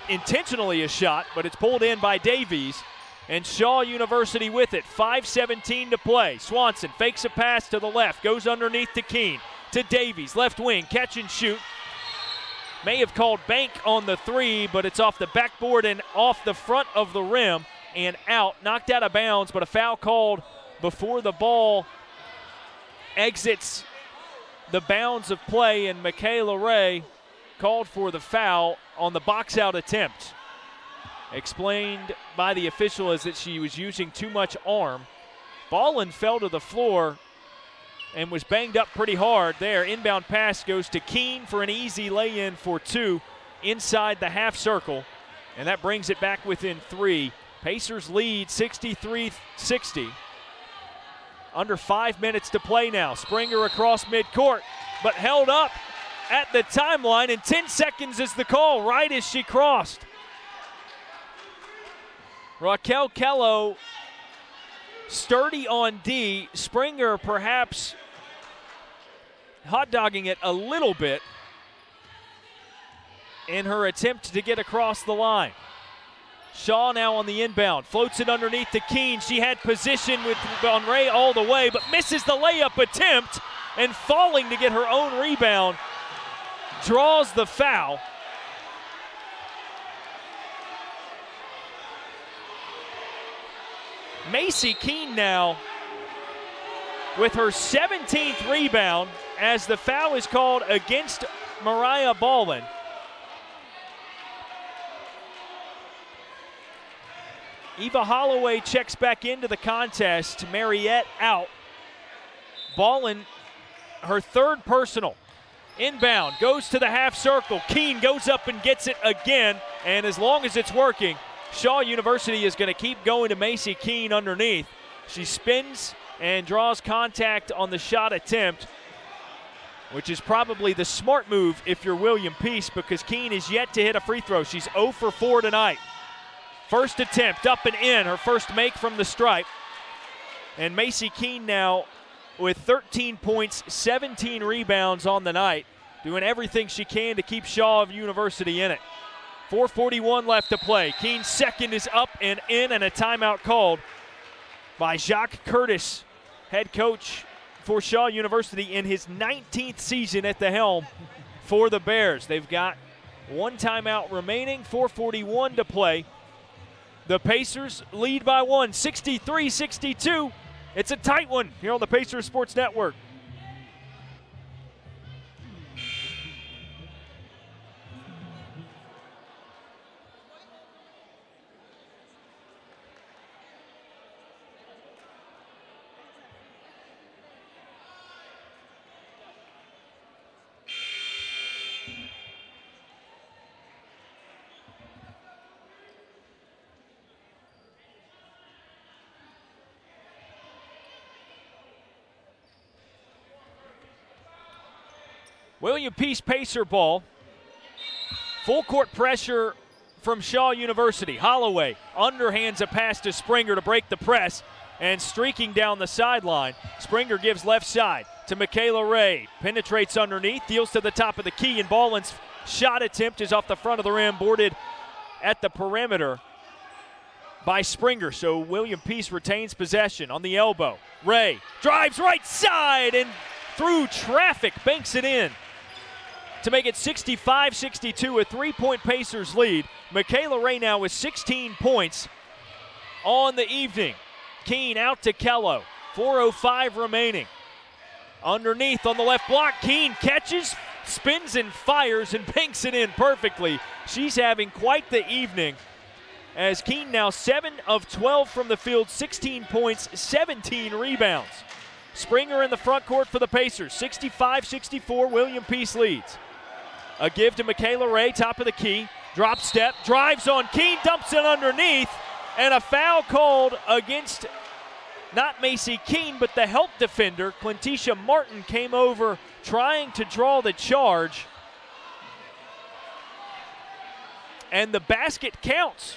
intentionally a shot, but it's pulled in by Davies. And Shaw University with it. 5:17 to play. Swanson fakes a pass to the left, goes underneath to Keene. To Davies, left wing, catch and shoot. May have called bank on the three, but it's off the backboard and off the front of the rim and out. Knocked out of bounds, but a foul called before the ball exits the bounds of play, and Michaela Ray called for the foul on the box-out attempt. Explained by the official as that she was using too much arm. Ballin fell to the floor and was banged up pretty hard there. Inbound pass goes to Keene for an easy lay-in for two inside the half circle, and that brings it back within three. Pacers lead 63-60. Under 5 minutes to play now. Springer across midcourt, but held up at the timeline, and 10 seconds is the call right as she crossed. Raquel Kello sturdy on D. Springer perhaps hot-dogging it a little bit in her attempt to get across the line. Shaw now on the inbound, floats it underneath to Keene. She had position with Ray all the way, but misses the layup attempt, and falling to get her own rebound, draws the foul. Macy Keene now with her 17th rebound as the foul is called against Mariah Ballin. Eva Holloway checks back into the contest. Mariette out. Ballin, her third personal. Inbound, goes to the half circle. Keene goes up and gets it again, and as long as it's working, Shaw University is going to keep going to Macy Keene underneath. She spins and draws contact on the shot attempt, which is probably the smart move if you're William Peace, because Keene is yet to hit a free throw. She's 0 for 4 tonight. First attempt up and in, her first make from the stripe. And Macy Keene now with 13 points, 17 rebounds on the night, doing everything she can to keep Shaw University in it. 4:41 left to play. Keene's second is up and in, and a timeout called by Jacques Curtis, head coach for Shaw University in his 19th season at the helm for the Bears. They've got one timeout remaining, 4:41 to play. The Pacers lead by one, 63-62. It's a tight one here on the Pacers Sports Network. William Peace Pacer ball. Full court pressure from Shaw University. Holloway underhands a pass to Springer to break the press, and streaking down the sideline, Springer gives left side to Michaela Ray. Penetrates underneath, deals to the top of the key, and Ballin's shot attempt is off the front of the rim, boarded at the perimeter by Springer. So William Peace retains possession on the elbow. Ray drives right side and through traffic banks it in to make it 65-62, a 3-point Pacers lead. Michaela Ray now with 16 points on the evening. Keene out to Kello. 4:05 remaining. Underneath on the left block, Keene catches, spins and fires and banks it in perfectly. She's having quite the evening as Keene now 7 of 12 from the field, 16 points, 17 rebounds. Springer in the front court for the Pacers. 65-64, William Peace leads. A give to Michaela Ray, top of the key. Drop step, drives on Keene, dumps it underneath, and a foul called against not Macy Keene, but the help defender. Clintisha Martin came over trying to draw the charge. And the basket counts.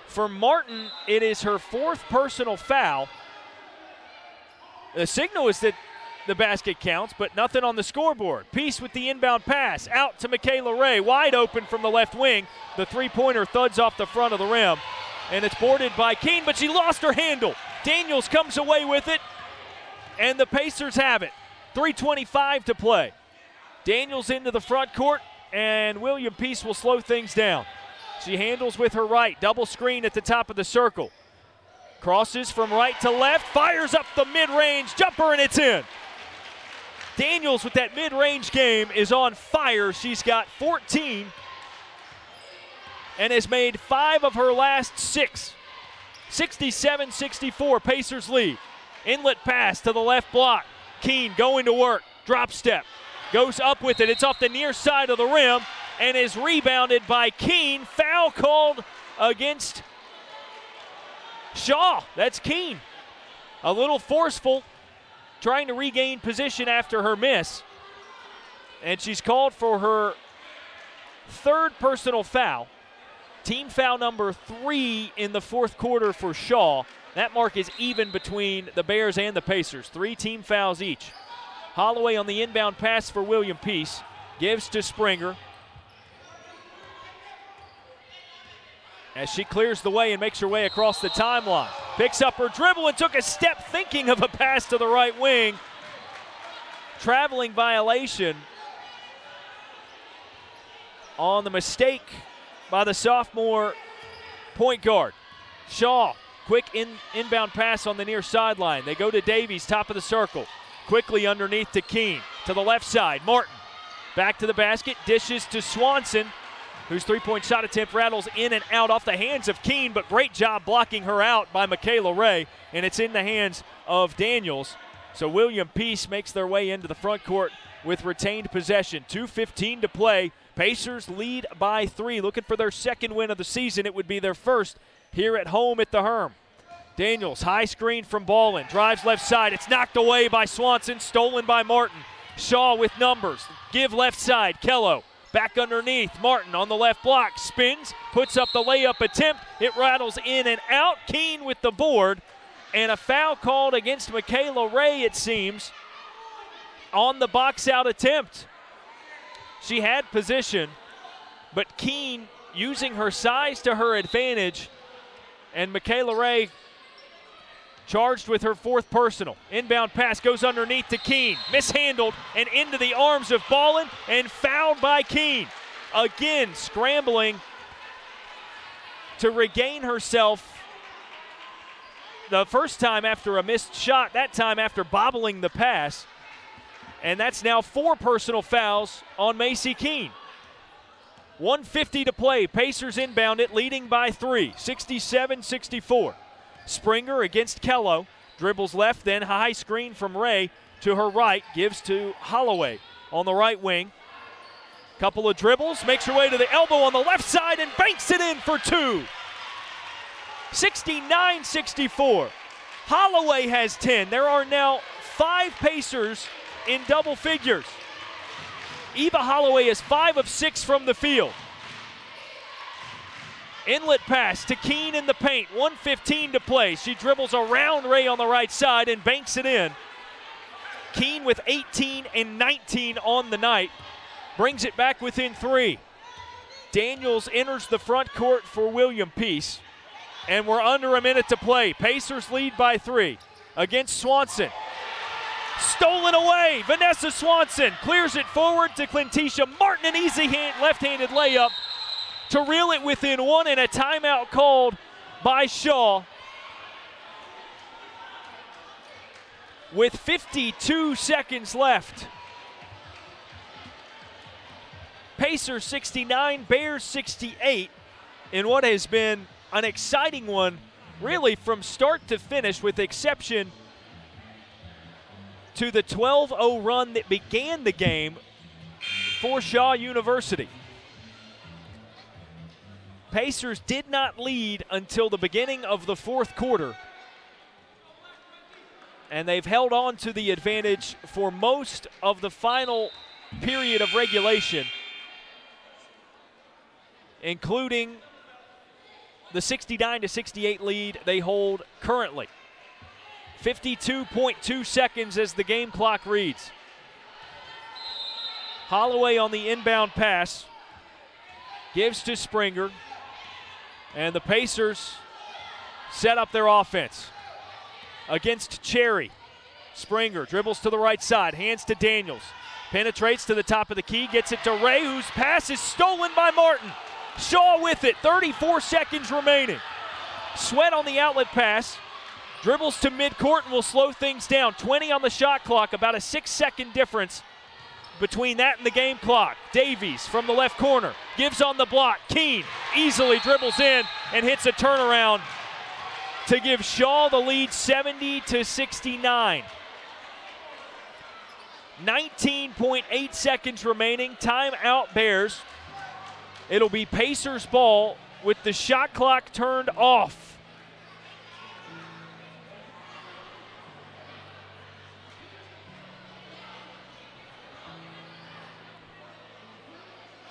For Martin, it is her 4th personal foul. The signal is that the basket counts, but nothing on the scoreboard. Peace with the inbound pass out to Michaela Ray, wide open from the left wing. The three-pointer thuds off the front of the rim, and it's boarded by Keene, but she lost her handle. Daniels comes away with it, and the Pacers have it. 3:25 to play. Daniels into the front court, and William Peace will slow things down. She handles with her right, double screen at the top of the circle. Crosses from right to left, fires up the mid-range jumper, and it's in. Daniels with that mid-range game is on fire. She's got 14 and has made 5 of her last 6. 67-64, Pacers lead. Inlet pass to the left block. Keene going to work, drop step. Goes up with it, it's off the near side of the rim and is rebounded by Keene. Foul called against Shaw. That's Keene. A little forceful, trying to regain position after her miss. And she's called for her 3rd personal foul. Team foul number 3 in the 4th quarter for Shaw. That mark is even between the Bears and the Pacers. 3 team fouls each. Holloway on the inbound pass for William Peace. Gives to Springer. As she clears the way and makes her way across the timeline. Picks up her dribble and took a step thinking of a pass to the right wing. Traveling violation on the mistake by the sophomore point guard. Shaw, quick inbound pass on the near sideline. They go to Davies, top of the circle. Quickly underneath to Keene. To the left side, Martin. Back to the basket, dishes to Swanson, whose three-point shot attempt rattles in and out off the hands of Keene, but great job blocking her out by Michaela Ray, and it's in the hands of Daniels. So William Peace makes their way into the front court with retained possession. 2:15 to play. Pacers lead by 3. Looking for their 2nd win of the season. It would be their 1st here at home at the Herm. Daniels, high screen from Ballin, drives left side. It's knocked away by Swanson, stolen by Martin. Shaw with numbers. Give left side, Kello. Back underneath, Martin on the left block, spins, puts up the layup attempt. It rattles in and out. Keene with the board, and a foul called against Michaela Ray, it seems, on the box-out attempt. She had position, but Keene using her size to her advantage, and Michaela Ray charged with her 4th personal. Inbound pass goes underneath to Keene. Mishandled and into the arms of Ballin and fouled by Keene. Again, scrambling to regain herself. The first time after a missed shot, that time after bobbling the pass. And that's now 4 personal fouls on Macy Keene. 1:50 to play. Pacers inbound it, leading by 3. 67-64. Springer against Kello. Dribbles left, then high screen from Ray to her right. Gives to Holloway on the right wing. Couple of dribbles. Makes her way to the elbow on the left side and banks it in for 2. 69-64. Holloway has 10. There are now 5 Pacers in double figures. Eva Holloway is 5 of 6 from the field. Inlet pass to Keene in the paint. 1:15 to play. She dribbles around Ray on the right side and banks it in. Keene with 18 and 19 on the night. brings it back within 3. Daniels enters the front court for William Peace, and we're under a minute to play. Pacers lead by 3 against Swanson. Stolen away. Vanessa Swanson clears it forward to Clintisha Martin. An easy left-handed layup to reel it within 1, and a timeout called by Shaw. With 52 seconds left. Pacers 69, Bears 68 in what has been an exciting one really from start to finish, with exception to the 12-0 run that began the game for Shaw University. Pacers did not lead until the beginning of the fourth quarter, and they've held on to the advantage for most of the final period of regulation, including the 69-68 lead they hold currently. 52.2 seconds as the game clock reads. Holloway on the inbound pass gives to Springer, and the Pacers set up their offense against Cherry. Springer dribbles to the right side, hands to Daniels, penetrates to the top of the key, gets it to Ray, whose pass is stolen by Martin. Shaw with it, 34 seconds remaining. Sweat on the outlet pass, dribbles to midcourt and will slow things down. 20 on the shot clock, about a 6-second difference between that and the game clock. Davies from the left corner, gives on the block. Keene easily dribbles in and hits a turnaround to give Shaw the lead, 70-69. 19.8 seconds remaining, timeout Bears. It'll be Pacers ball with the shot clock turned off.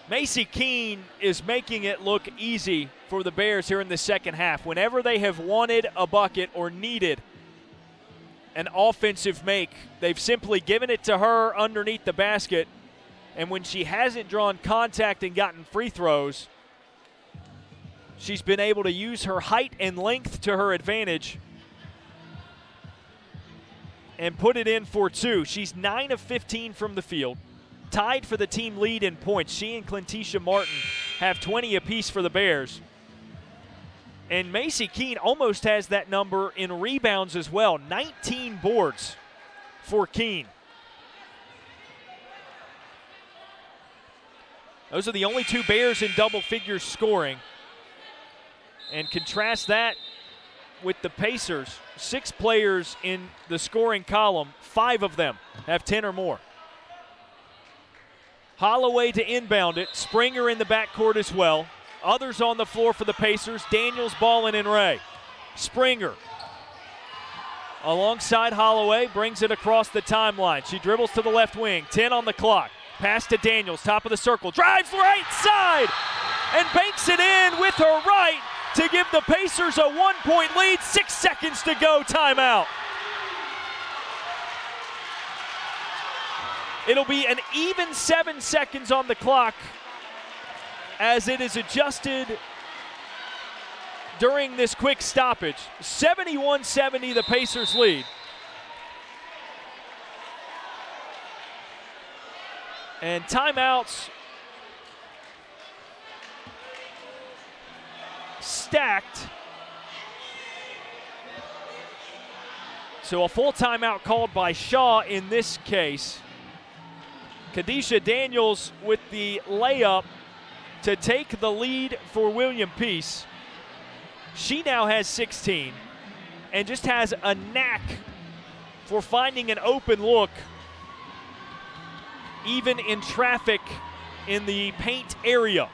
Macy Keene is making it look easy for the Bears here in the second half. Whenever they have wanted a bucket or needed an offensive make, they've simply given it to her underneath the basket. And when she hasn't drawn contact and gotten free throws, she's been able to use her height and length to her advantage and put it in for 2. She's 9 of 15 from the field, tied for the team lead in points. She and Clintisha Martin have 20 apiece for the Bears. And Macy Keene almost has that number in rebounds as well. 19 boards for Keene. Those are the only 2 Bears in double figures scoring. And contrast that with the Pacers. 6 players in the scoring column, 5 of them have 10 or more. Holloway to inbound it. Springer in the backcourt as well. Others on the floor for the Pacers. Daniels, Ballin, and Ray. Springer alongside Holloway, brings it across the timeline. She dribbles to the left wing, 10 on the clock. Pass to Daniels, top of the circle, drives right side, and banks it in with her right to give the Pacers a 1-point lead. 6 seconds to go, timeout. It'll be an even 7 seconds on the clock as it is adjusted during this quick stoppage. 71-70, the Pacers lead. And timeouts stacked. So a full timeout called by Shaw in this case. Kadisha Daniels with the layup to take the lead for William Peace. She now has 16 and just has a knack for finding an open look even in traffic in the paint area.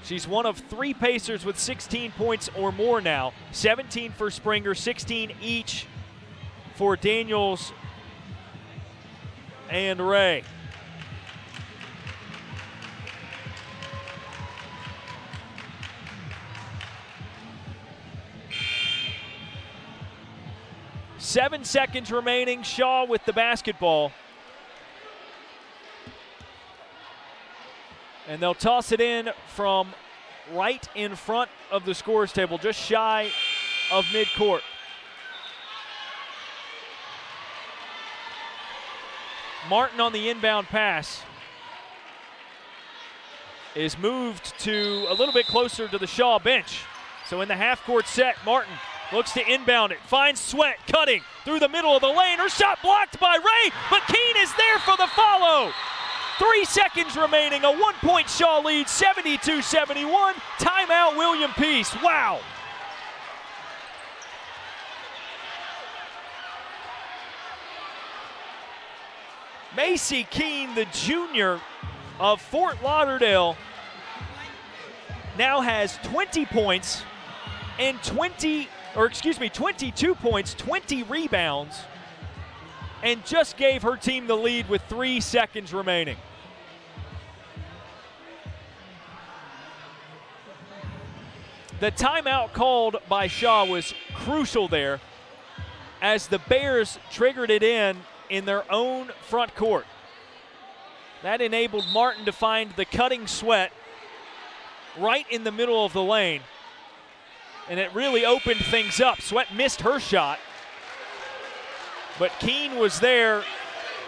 She's one of 3 Pacers with 16 points or more now. 17 for Springer, 16 each for Daniels and Ray. 7 seconds remaining. Shaw with the basketball. And they'll toss it in from right in front of the scorer's table, just shy of midcourt. Martin on the inbound pass is moved to a little bit closer to the Shaw bench. So in the half-court set, Martin looks to inbound it, finds Sweat cutting through the middle of the lane. Her shot blocked by Ray, but Keene is there for the follow. 3 seconds remaining, a 1-point Shaw lead, 72-71. Timeout, William Peace. Wow. Macy Keene, the junior of Fort Lauderdale, now has 20 points and 22 points, 20 rebounds, and just gave her team the lead with 3 seconds remaining. The timeout called by Shaw was crucial there as the Bears triggered it in their own front court. That enabled Martin to find the cutting Sweat right in the middle of the lane, and it really opened things up. Sweat missed her shot, but Keene was there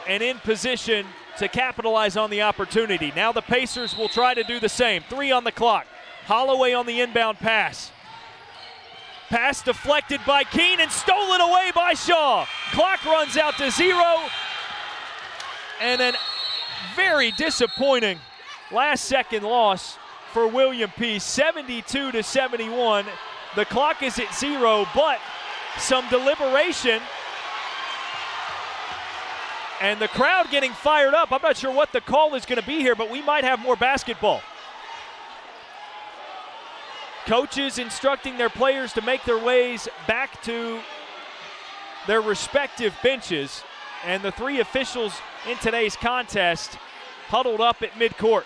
and in position to capitalize on the opportunity. Now the Pacers will try to do the same. 3 on the clock. Holloway on the inbound pass. Pass deflected by Keene and stolen away by Shaw. Clock runs out to 0. And an very disappointing last-second loss for William Peace, 72-71. The clock is at 0, but some deliberation and the crowd getting fired up. I'm not sure what the call is going to be here, but we might have more basketball. Coaches instructing their players to make their ways back to their respective benches, and the 3 officials in today's contest huddled up at midcourt.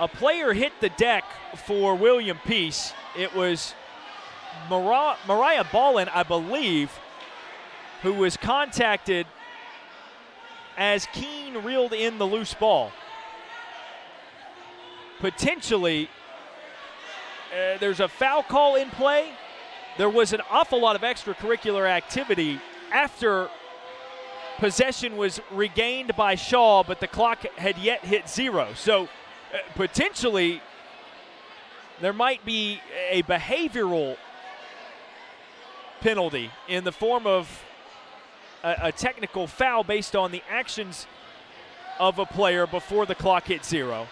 A player hit the deck for William Peace. It was Mariah Ballin, I believe, who was contacted as Keene reeled in the loose ball. Potentially, there's a foul call in play. There was an awful lot of extracurricular activity after possession was regained by Shaw, but the clock had yet hit 0. So potentially, there might be a behavioral penalty in the form of a technical foul based on the actions of a player before the clock hit 0.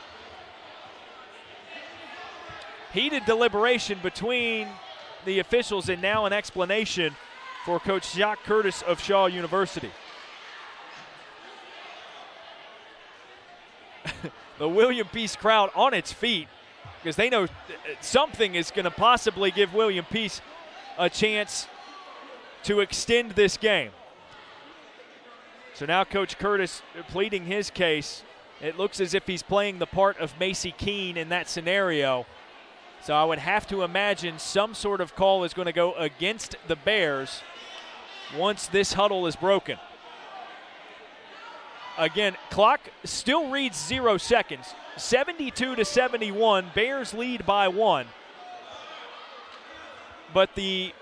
Heated deliberation between the officials, and now an explanation for Coach Jacques Curtis of Shaw University. The William Peace crowd on its feet because they know something is going to possibly give William Peace a chance to extend this game. So now Coach Curtis pleading his case. It looks as if he's playing the part of Macy Keene in that scenario. So I would have to imagine some sort of call is going to go against the Bears once this huddle is broken. Again, clock still reads 0 seconds. 72-71, Bears lead by 1. But the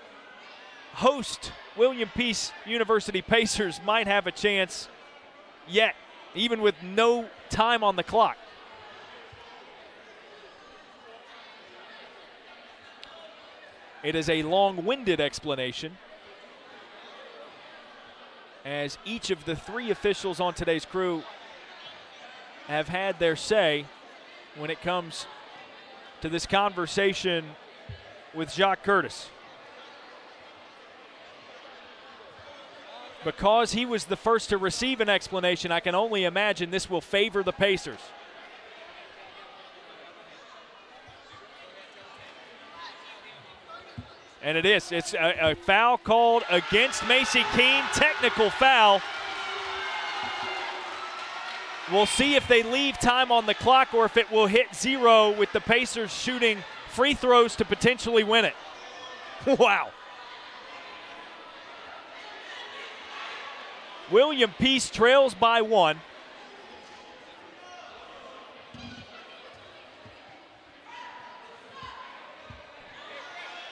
host, William Peace University Pacers, might have a chance yet, even with no time on the clock. It is a long-winded explanation, as each of the 3 officials on today's crew have had their say when it comes to this conversation with Jacques Curtis. Because he was the first to receive an explanation, I can only imagine this will favor the Pacers. And it is. It's a foul called against Macy Keene, technical foul. We'll see if they leave time on the clock or if it will hit 0 with the Pacers shooting free throws to potentially win it. Wow. William Peace trails by 1.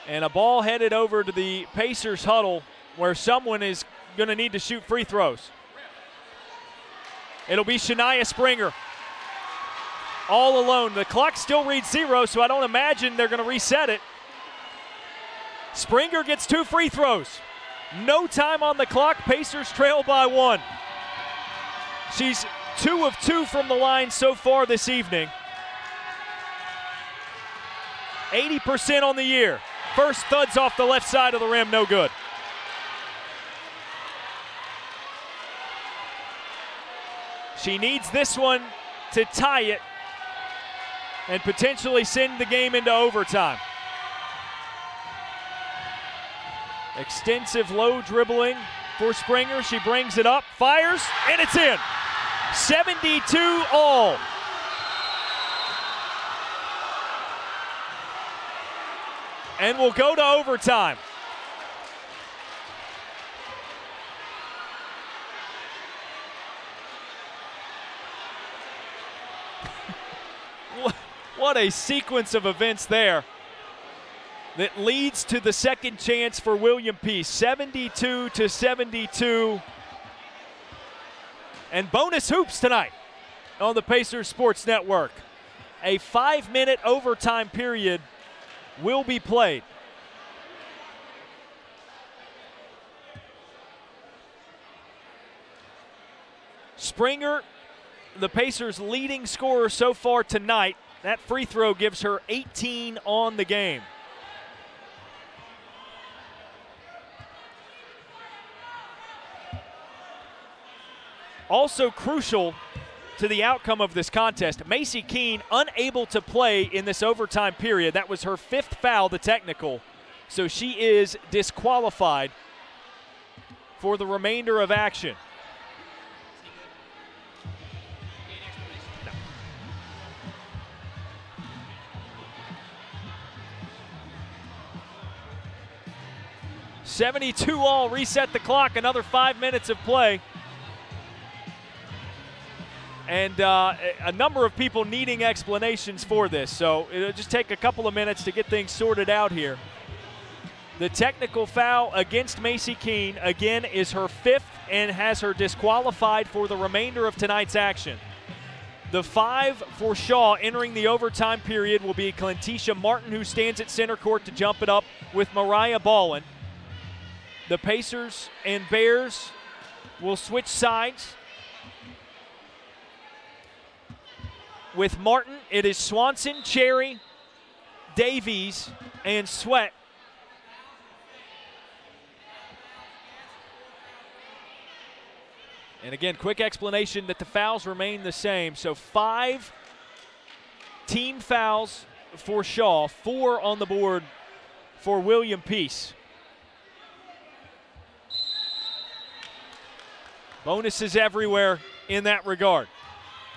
And a ball headed over to the Pacers huddle where someone is going to need to shoot free throws. It'll be Shania Springer all alone. The clock still reads 0, so I don't imagine they're going to reset it. Springer gets 2 free throws. No time on the clock. Pacers trail by 1. She's 2 of 2 from the line so far this evening. 80% on the year. First thuds off the left side of the rim, no good. She needs this one to tie it and potentially send the game into overtime. Extensive low dribbling for Springer. She brings it up, fires, and it's in. 72 all. And we'll go to overtime. What a sequence of events there that leads to the second chance for William Peace. 72-72. And bonus hoops tonight on the Pacers Sports Network. A 5-minute overtime period will be played. Springer, the Pacers' leading scorer so far tonight. That free throw gives her 18 on the game. Also crucial to the outcome of this contest, Macy Keene unable to play in this overtime period. That was her 5th foul, the technical. So she is disqualified for the remainder of action. No. 72 all, reset the clock, another 5 minutes of play. And a number of people needing explanations for this. So it'll just take a couple of minutes to get things sorted out here. The technical foul against Macy Keene, again, is her 5th and has her disqualified for the remainder of tonight's action. The 5 for Shaw entering the overtime period will be Clentisha Martin, who stands at center court to jump it up with Mariah Ballin. The Pacers and Bears will switch sides. With Martin, it is Swanson, Cherry, Davies, and Sweat. And again, quick explanation that the fouls remain the same. So 5 team fouls for Shaw, 4 on the board for William Peace. Bonuses everywhere in that regard.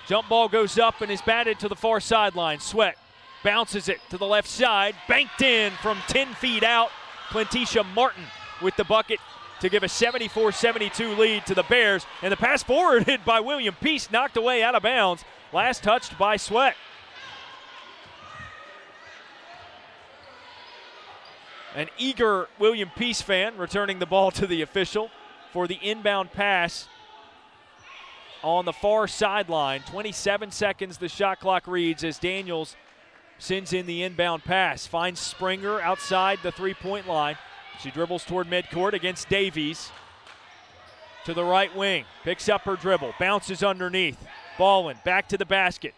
Jump ball goes up and is batted to the far sideline. Sweat bounces it to the left side. Banked in from 10 feet out. Clentisha Martin with the bucket to give a 74-72 lead to the Bears. And the pass forwarded by William Peace, knocked away out of bounds. Last touched by Sweat. An eager William Peace fan returning the ball to the official for the inbound pass on the far sideline. 27 seconds the shot clock reads as Daniels sends in the inbound pass. Finds Springer outside the three-point line. She dribbles toward midcourt against Davies. To the right wing. Picks up her dribble. Bounces underneath. Baldwin back to the basket.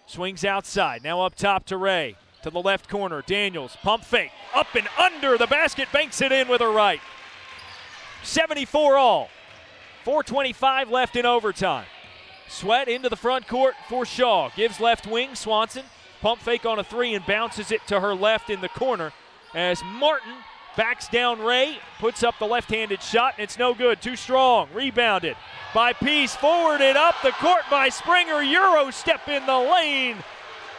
Swings outside. Now up top to Ray. To the left corner. Daniels. Pump fake. Up and under the basket. Banks it in with her right. 74 all. 4:25 left in overtime. Sweat into the front court for Shaw. Gives left wing. Swanson. Pump fake on a 3 and bounces it to her left in the corner as Martin Backs down Ray, puts up the left-handed shot, and it's no good. Too strong. Rebounded by Peace. Forwarded up the court by Springer. Euro step in the lane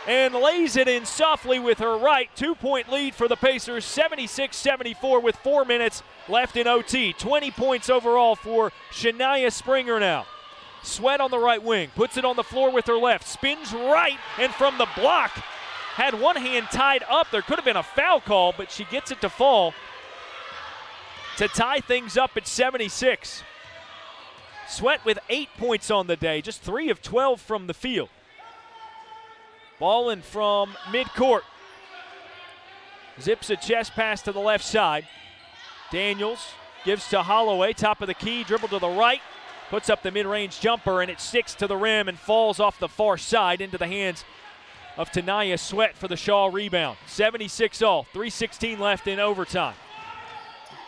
and lays it in softly with her right. 2-point lead for the Pacers, 76-74 with 4 minutes left in OT. 20 points overall for Shania Springer now. Sweat on the right wing, puts it on the floor with her left, spins right, and from the block, had one hand tied up. There could have been a foul call, but she gets it to fall to tie things up at 76. Sweat with 8 points on the day, just 3 of 12 from the field. Ball in from midcourt. Zips a chest pass to the left side. Daniels gives to Holloway, top of the key, dribble to the right, puts up the mid-range jumper, and it sticks to the rim and falls off the far side into the hands of Tanaya Sweat for the Shaw rebound. 76 all, 3:16 left in overtime.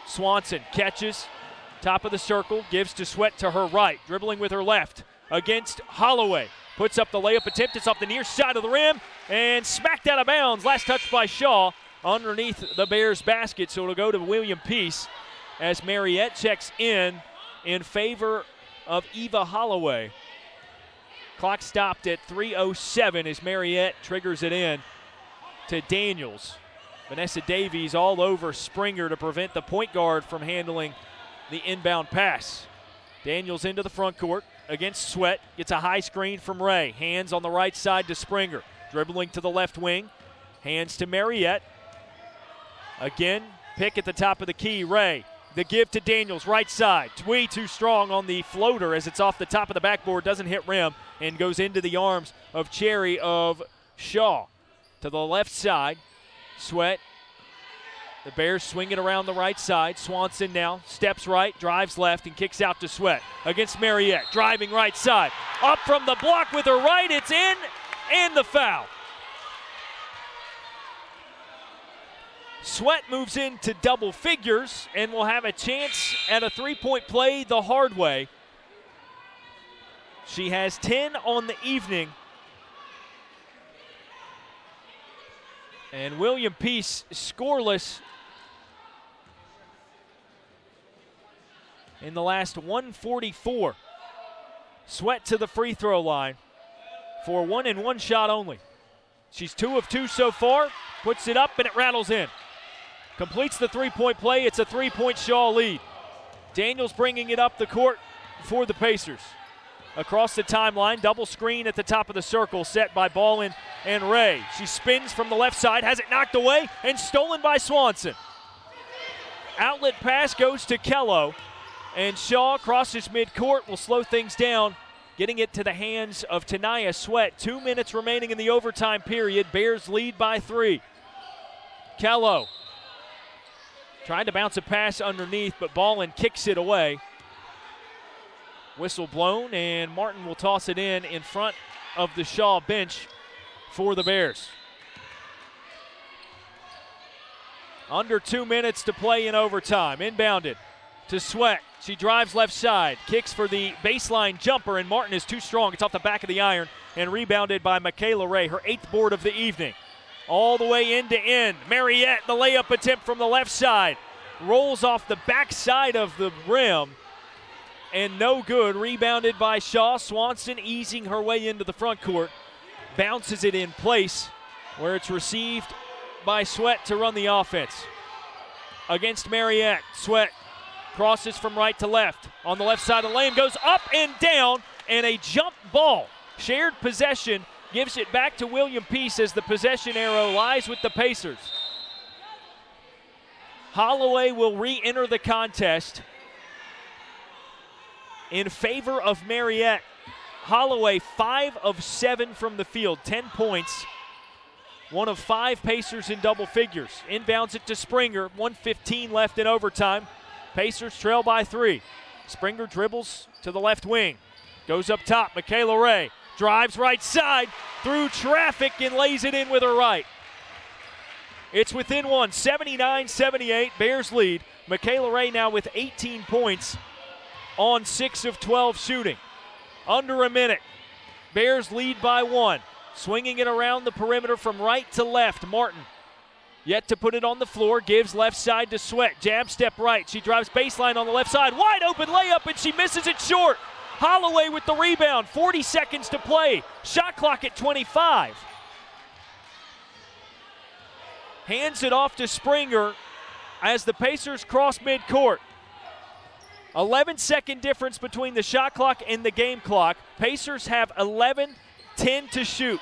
Swanson catches, top of the circle, gives to Sweat to her right, dribbling with her left against Holloway. Puts up the layup attempt, it's off the near side of the rim, and smacked out of bounds. Last touch by Shaw underneath the Bears basket, so it'll go to William Peace as Mariette checks in favor of Eva Holloway. Clock stopped at 3:07 as Mariette triggers it in to Daniels. Vanessa Davies all over Springer to prevent the point guard from handling the inbound pass. Daniels into the front court against Sweat. Gets a high screen from Ray. Hands on the right side to Springer. Dribbling to the left wing. Hands to Mariette. Again, pick at the top of the key. Ray. The give to Daniels, right side. Way too strong on the floater as it's off the top of the backboard. Doesn't hit rim and goes into the arms of Cherry of Shaw. To the left side. Sweat. The Bears swing it around the right side. Swanson now steps right, drives left, and kicks out to Sweat against Mariette. Driving right side. Up from the block with her right. It's in, and the foul. Sweat moves into double figures and will have a chance at a three-point play the hard way. She has 10 on the evening. And William Peace scoreless in the last 144. Sweat to the free throw line for 1 and 1 shot only. She's 2 of 2 so far, puts it up and it rattles in. Completes the three-point play, it's a 3-point Shaw lead. Daniels bringing it up the court for the Pacers. Across the timeline, double screen at the top of the circle set by Ballin and Ray. She spins from the left side, has it knocked away, and stolen by Swanson. Outlet pass goes to Kello, and Shaw crosses midcourt, will slow things down, getting it to the hands of Tanaya Sweat. 2 minutes remaining in the overtime period. Bears lead by 3. Kello trying to bounce a pass underneath, but Ballin kicks it away. Whistle blown, and Martin will toss it in front of the Shaw bench for the Bears. Under 2 minutes to play in overtime. Inbounded to Sweat. She drives left side, kicks for the baseline jumper, and Martin is too strong. It's off the back of the iron and rebounded by Michaela Ray, her 8th board of the evening. All the way end to end. Mariette, the layup attempt from the left side. Rolls off the back side of the rim. And no good. Rebounded by Shaw. Swanson easing her way into the front court. Bounces it in place where it's received by Sweat to run the offense. Against Mariette, Sweat crosses from right to left. On the left side of the lane, goes up and down, and a jump ball. Shared possession gives it back to William Peace as the possession arrow lies with the Pacers. Holloway will re-enter the contest in favor of Mariette. Holloway 5 of 7 from the field, 10 points. 1 of 5 Pacers in double figures. Inbounds it to Springer, 1:15 left in overtime. Pacers trail by 3. Springer dribbles to the left wing. Goes up top, Michaela Ray. Drives right side through traffic and lays it in with her right. It's within 1, 79-78, Bears lead. Michaela Ray now with 18 points on 6 of 12 shooting. Under a minute. Bears lead by 1. Swinging it around the perimeter from right to left. Martin Yet to put it on the floor, gives left side to Sweat. Jab step right. She drives baseline on the left side. Wide open layup, and she misses it short. Holloway with the rebound. 40 seconds to play. Shot clock at 25. Hands it off to Springer as the Pacers cross midcourt. 11-second difference between the shot clock and the game clock. Pacers have 11:10 to shoot.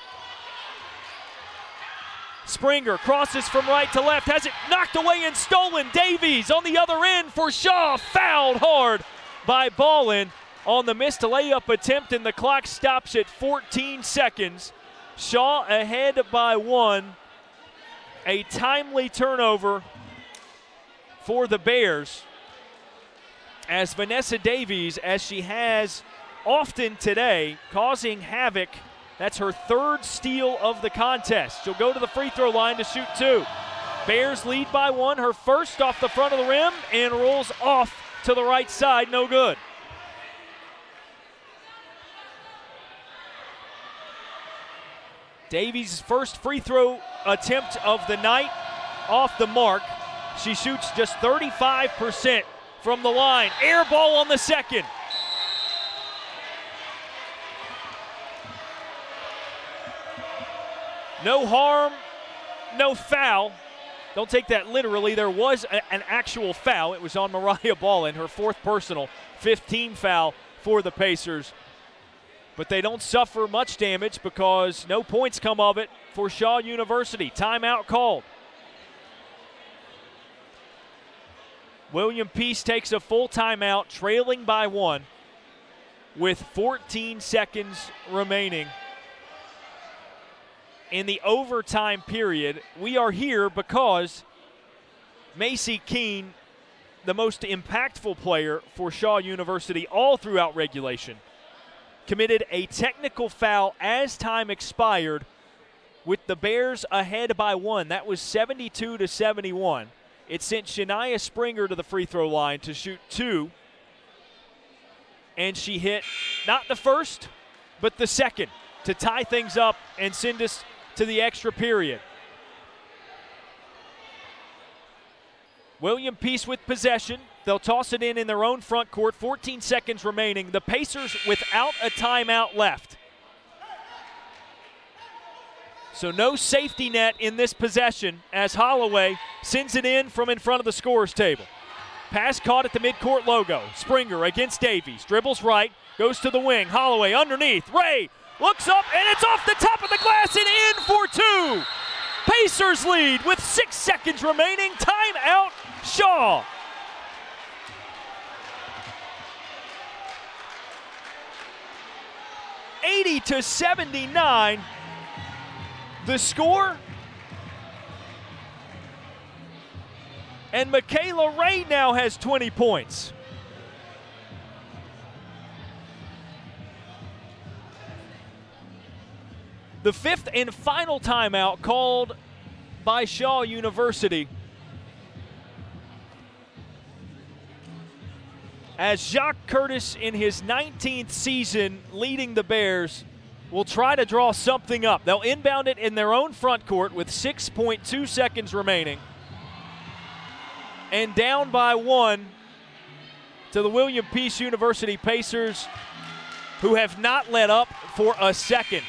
Springer crosses from right to left, has it knocked away and stolen. Davies on the other end for Shaw, fouled hard by Ballin on the missed layup attempt, and the clock stops at 14 seconds. Shaw ahead by 1. A timely turnover for the Bears as Vanessa Davies, as she has often today, causing havoc. That's her 3rd steal of the contest. She'll go to the free throw line to shoot 2. Bears lead by 1, her first off the front of the rim, and rolls off to the right side, no good. Davies' first free throw attempt of the night off the mark. She shoots just 35% from the line. Air ball on the second. No harm, no foul. Don't take that literally. There was an actual foul. It was on Mariah Ballin, her 4th personal, 5th team foul for the Pacers. But they don't suffer much damage because no points come of it for Shaw University. Timeout called. William Peace takes a full timeout, trailing by 1 with 14 seconds remaining in the overtime period. We are here because Macy Keene, the most impactful player for Shaw University all throughout regulation, committed a technical foul as time expired with the Bears ahead by 1. That was 72-71. It sent Shania Springer to the free throw line to shoot 2. And she hit not the first, but the second to tie things up and send us to the extra period. William Peace with possession. They'll toss it in their own front court. 14 seconds remaining. The Pacers without a timeout left. So no safety net in this possession as Holloway sends it in from in front of the scorer's table. Pass caught at the midcourt logo. Springer against Davies. Dribbles right, goes to the wing. Holloway underneath. Ray looks up, and it's off the top of the glass and in for 2. Pacers lead with 6 seconds remaining. Timeout, Shaw. (80-79). The score. And Michaela Ray now has 20 points. The 5th and final timeout called by Shaw University as Jacques Curtis, in his 19th season leading the Bears, will try to draw something up. They'll inbound it in their own front court with 6.2 seconds remaining. And down by 1 to the William Peace University Pacers, who have not let up for a second.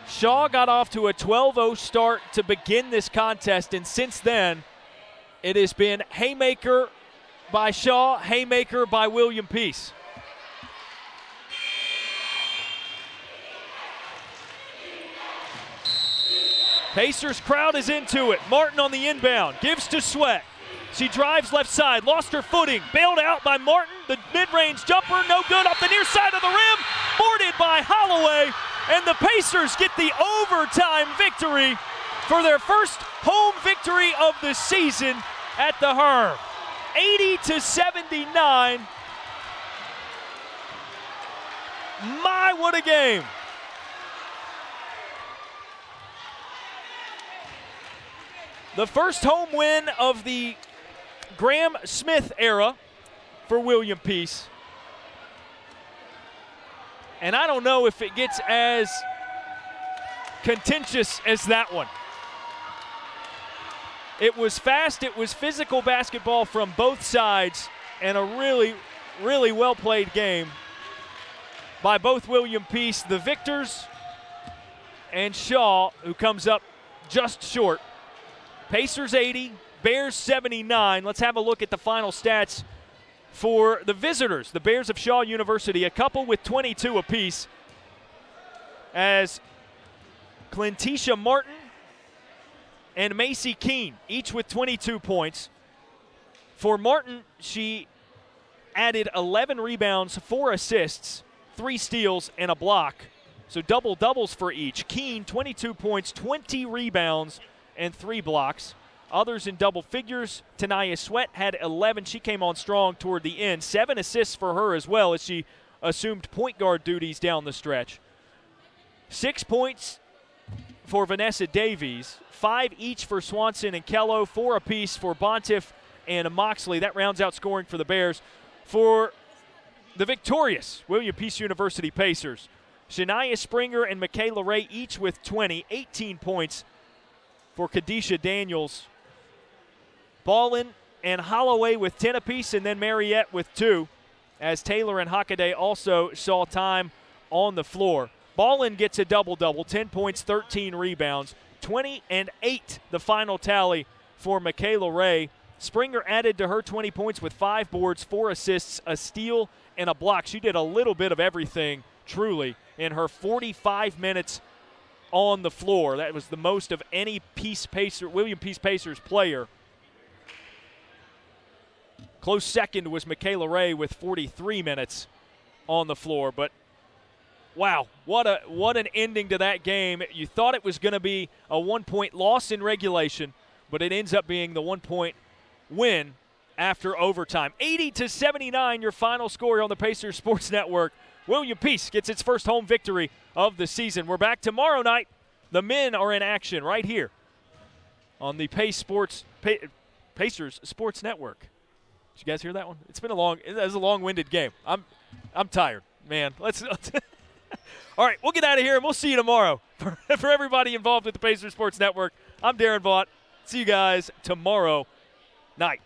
Shaw got off to a 12-0 start to begin this contest, and since then, it has been haymaker by Shaw, haymaker by William Peace. Pacers crowd is into it. Martin on the inbound, gives to Sweat. She drives left side, lost her footing, bailed out by Martin. The mid-range jumper, no good, off the near side of the rim, boarded by Holloway, and the Pacers get the overtime victory for their first home victory of the season at the Herm. 80-79. My, what a game. The first home win of the Graham Smith era for William Peace. And I don't know if it gets as contentious as that one. It was fast. It was physical basketball from both sides, and a really, really well-played game by both William Peace, the victors, and Shaw, who comes up just short. Pacers 80, Bears 79. Let's have a look at the final stats for the visitors, the Bears of Shaw University, a couple with 22 apiece, as Clintisha Martin and Macy Keene, each with 22 points. For Martin, she added 11 rebounds, 4 assists, 3 steals, and a block. So double-doubles for each. Keene, 22 points, 20 rebounds, and 3 blocks. Others in double figures. Tanaya Sweat had 11. She came on strong toward the end. 7 assists for her as well as she assumed point guard duties down the stretch. 6 points for Vanessa Davies. 5 each for Swanson and Kello. 4 apiece for Bontiff and Moxley. That rounds out scoring for the Bears. For the victorious William Peace University Pacers, Shania Springer and Michaela Ray each with 20. 18 points for Kadisha Daniels. Ballin and Holloway with 10 apiece, and then Mariette with 2, as Taylor and Hockaday also saw time on the floor. Ballin gets a double-double, 10 points, 13 rebounds, 20 and 8 the final tally for Michaela Ray. Springer added to her 20 points with 5 boards, 4 assists, a steal, and a block. She did a little bit of everything, truly, in her 45 minutes on the floor. That was the most of any William Peace Pacers player. Close second was Michaela Ray with 43 minutes on the floor. But, wow, what an ending to that game. You thought it was going to be a 1-point loss in regulation, but it ends up being the 1-point win after overtime. 80-79, your final score on the Pacers Sports Network. William Peace gets its first home victory of the season. We're back tomorrow night. The men are in action right here on the Pacers Sports Network. Did you guys hear that one? It was a long-winded game. I'm tired, man. Let's all right, we'll get out of here and we'll see you tomorrow. For everybody involved with the Pacers Sports Network, I'm Darren Vaught. See you guys tomorrow night.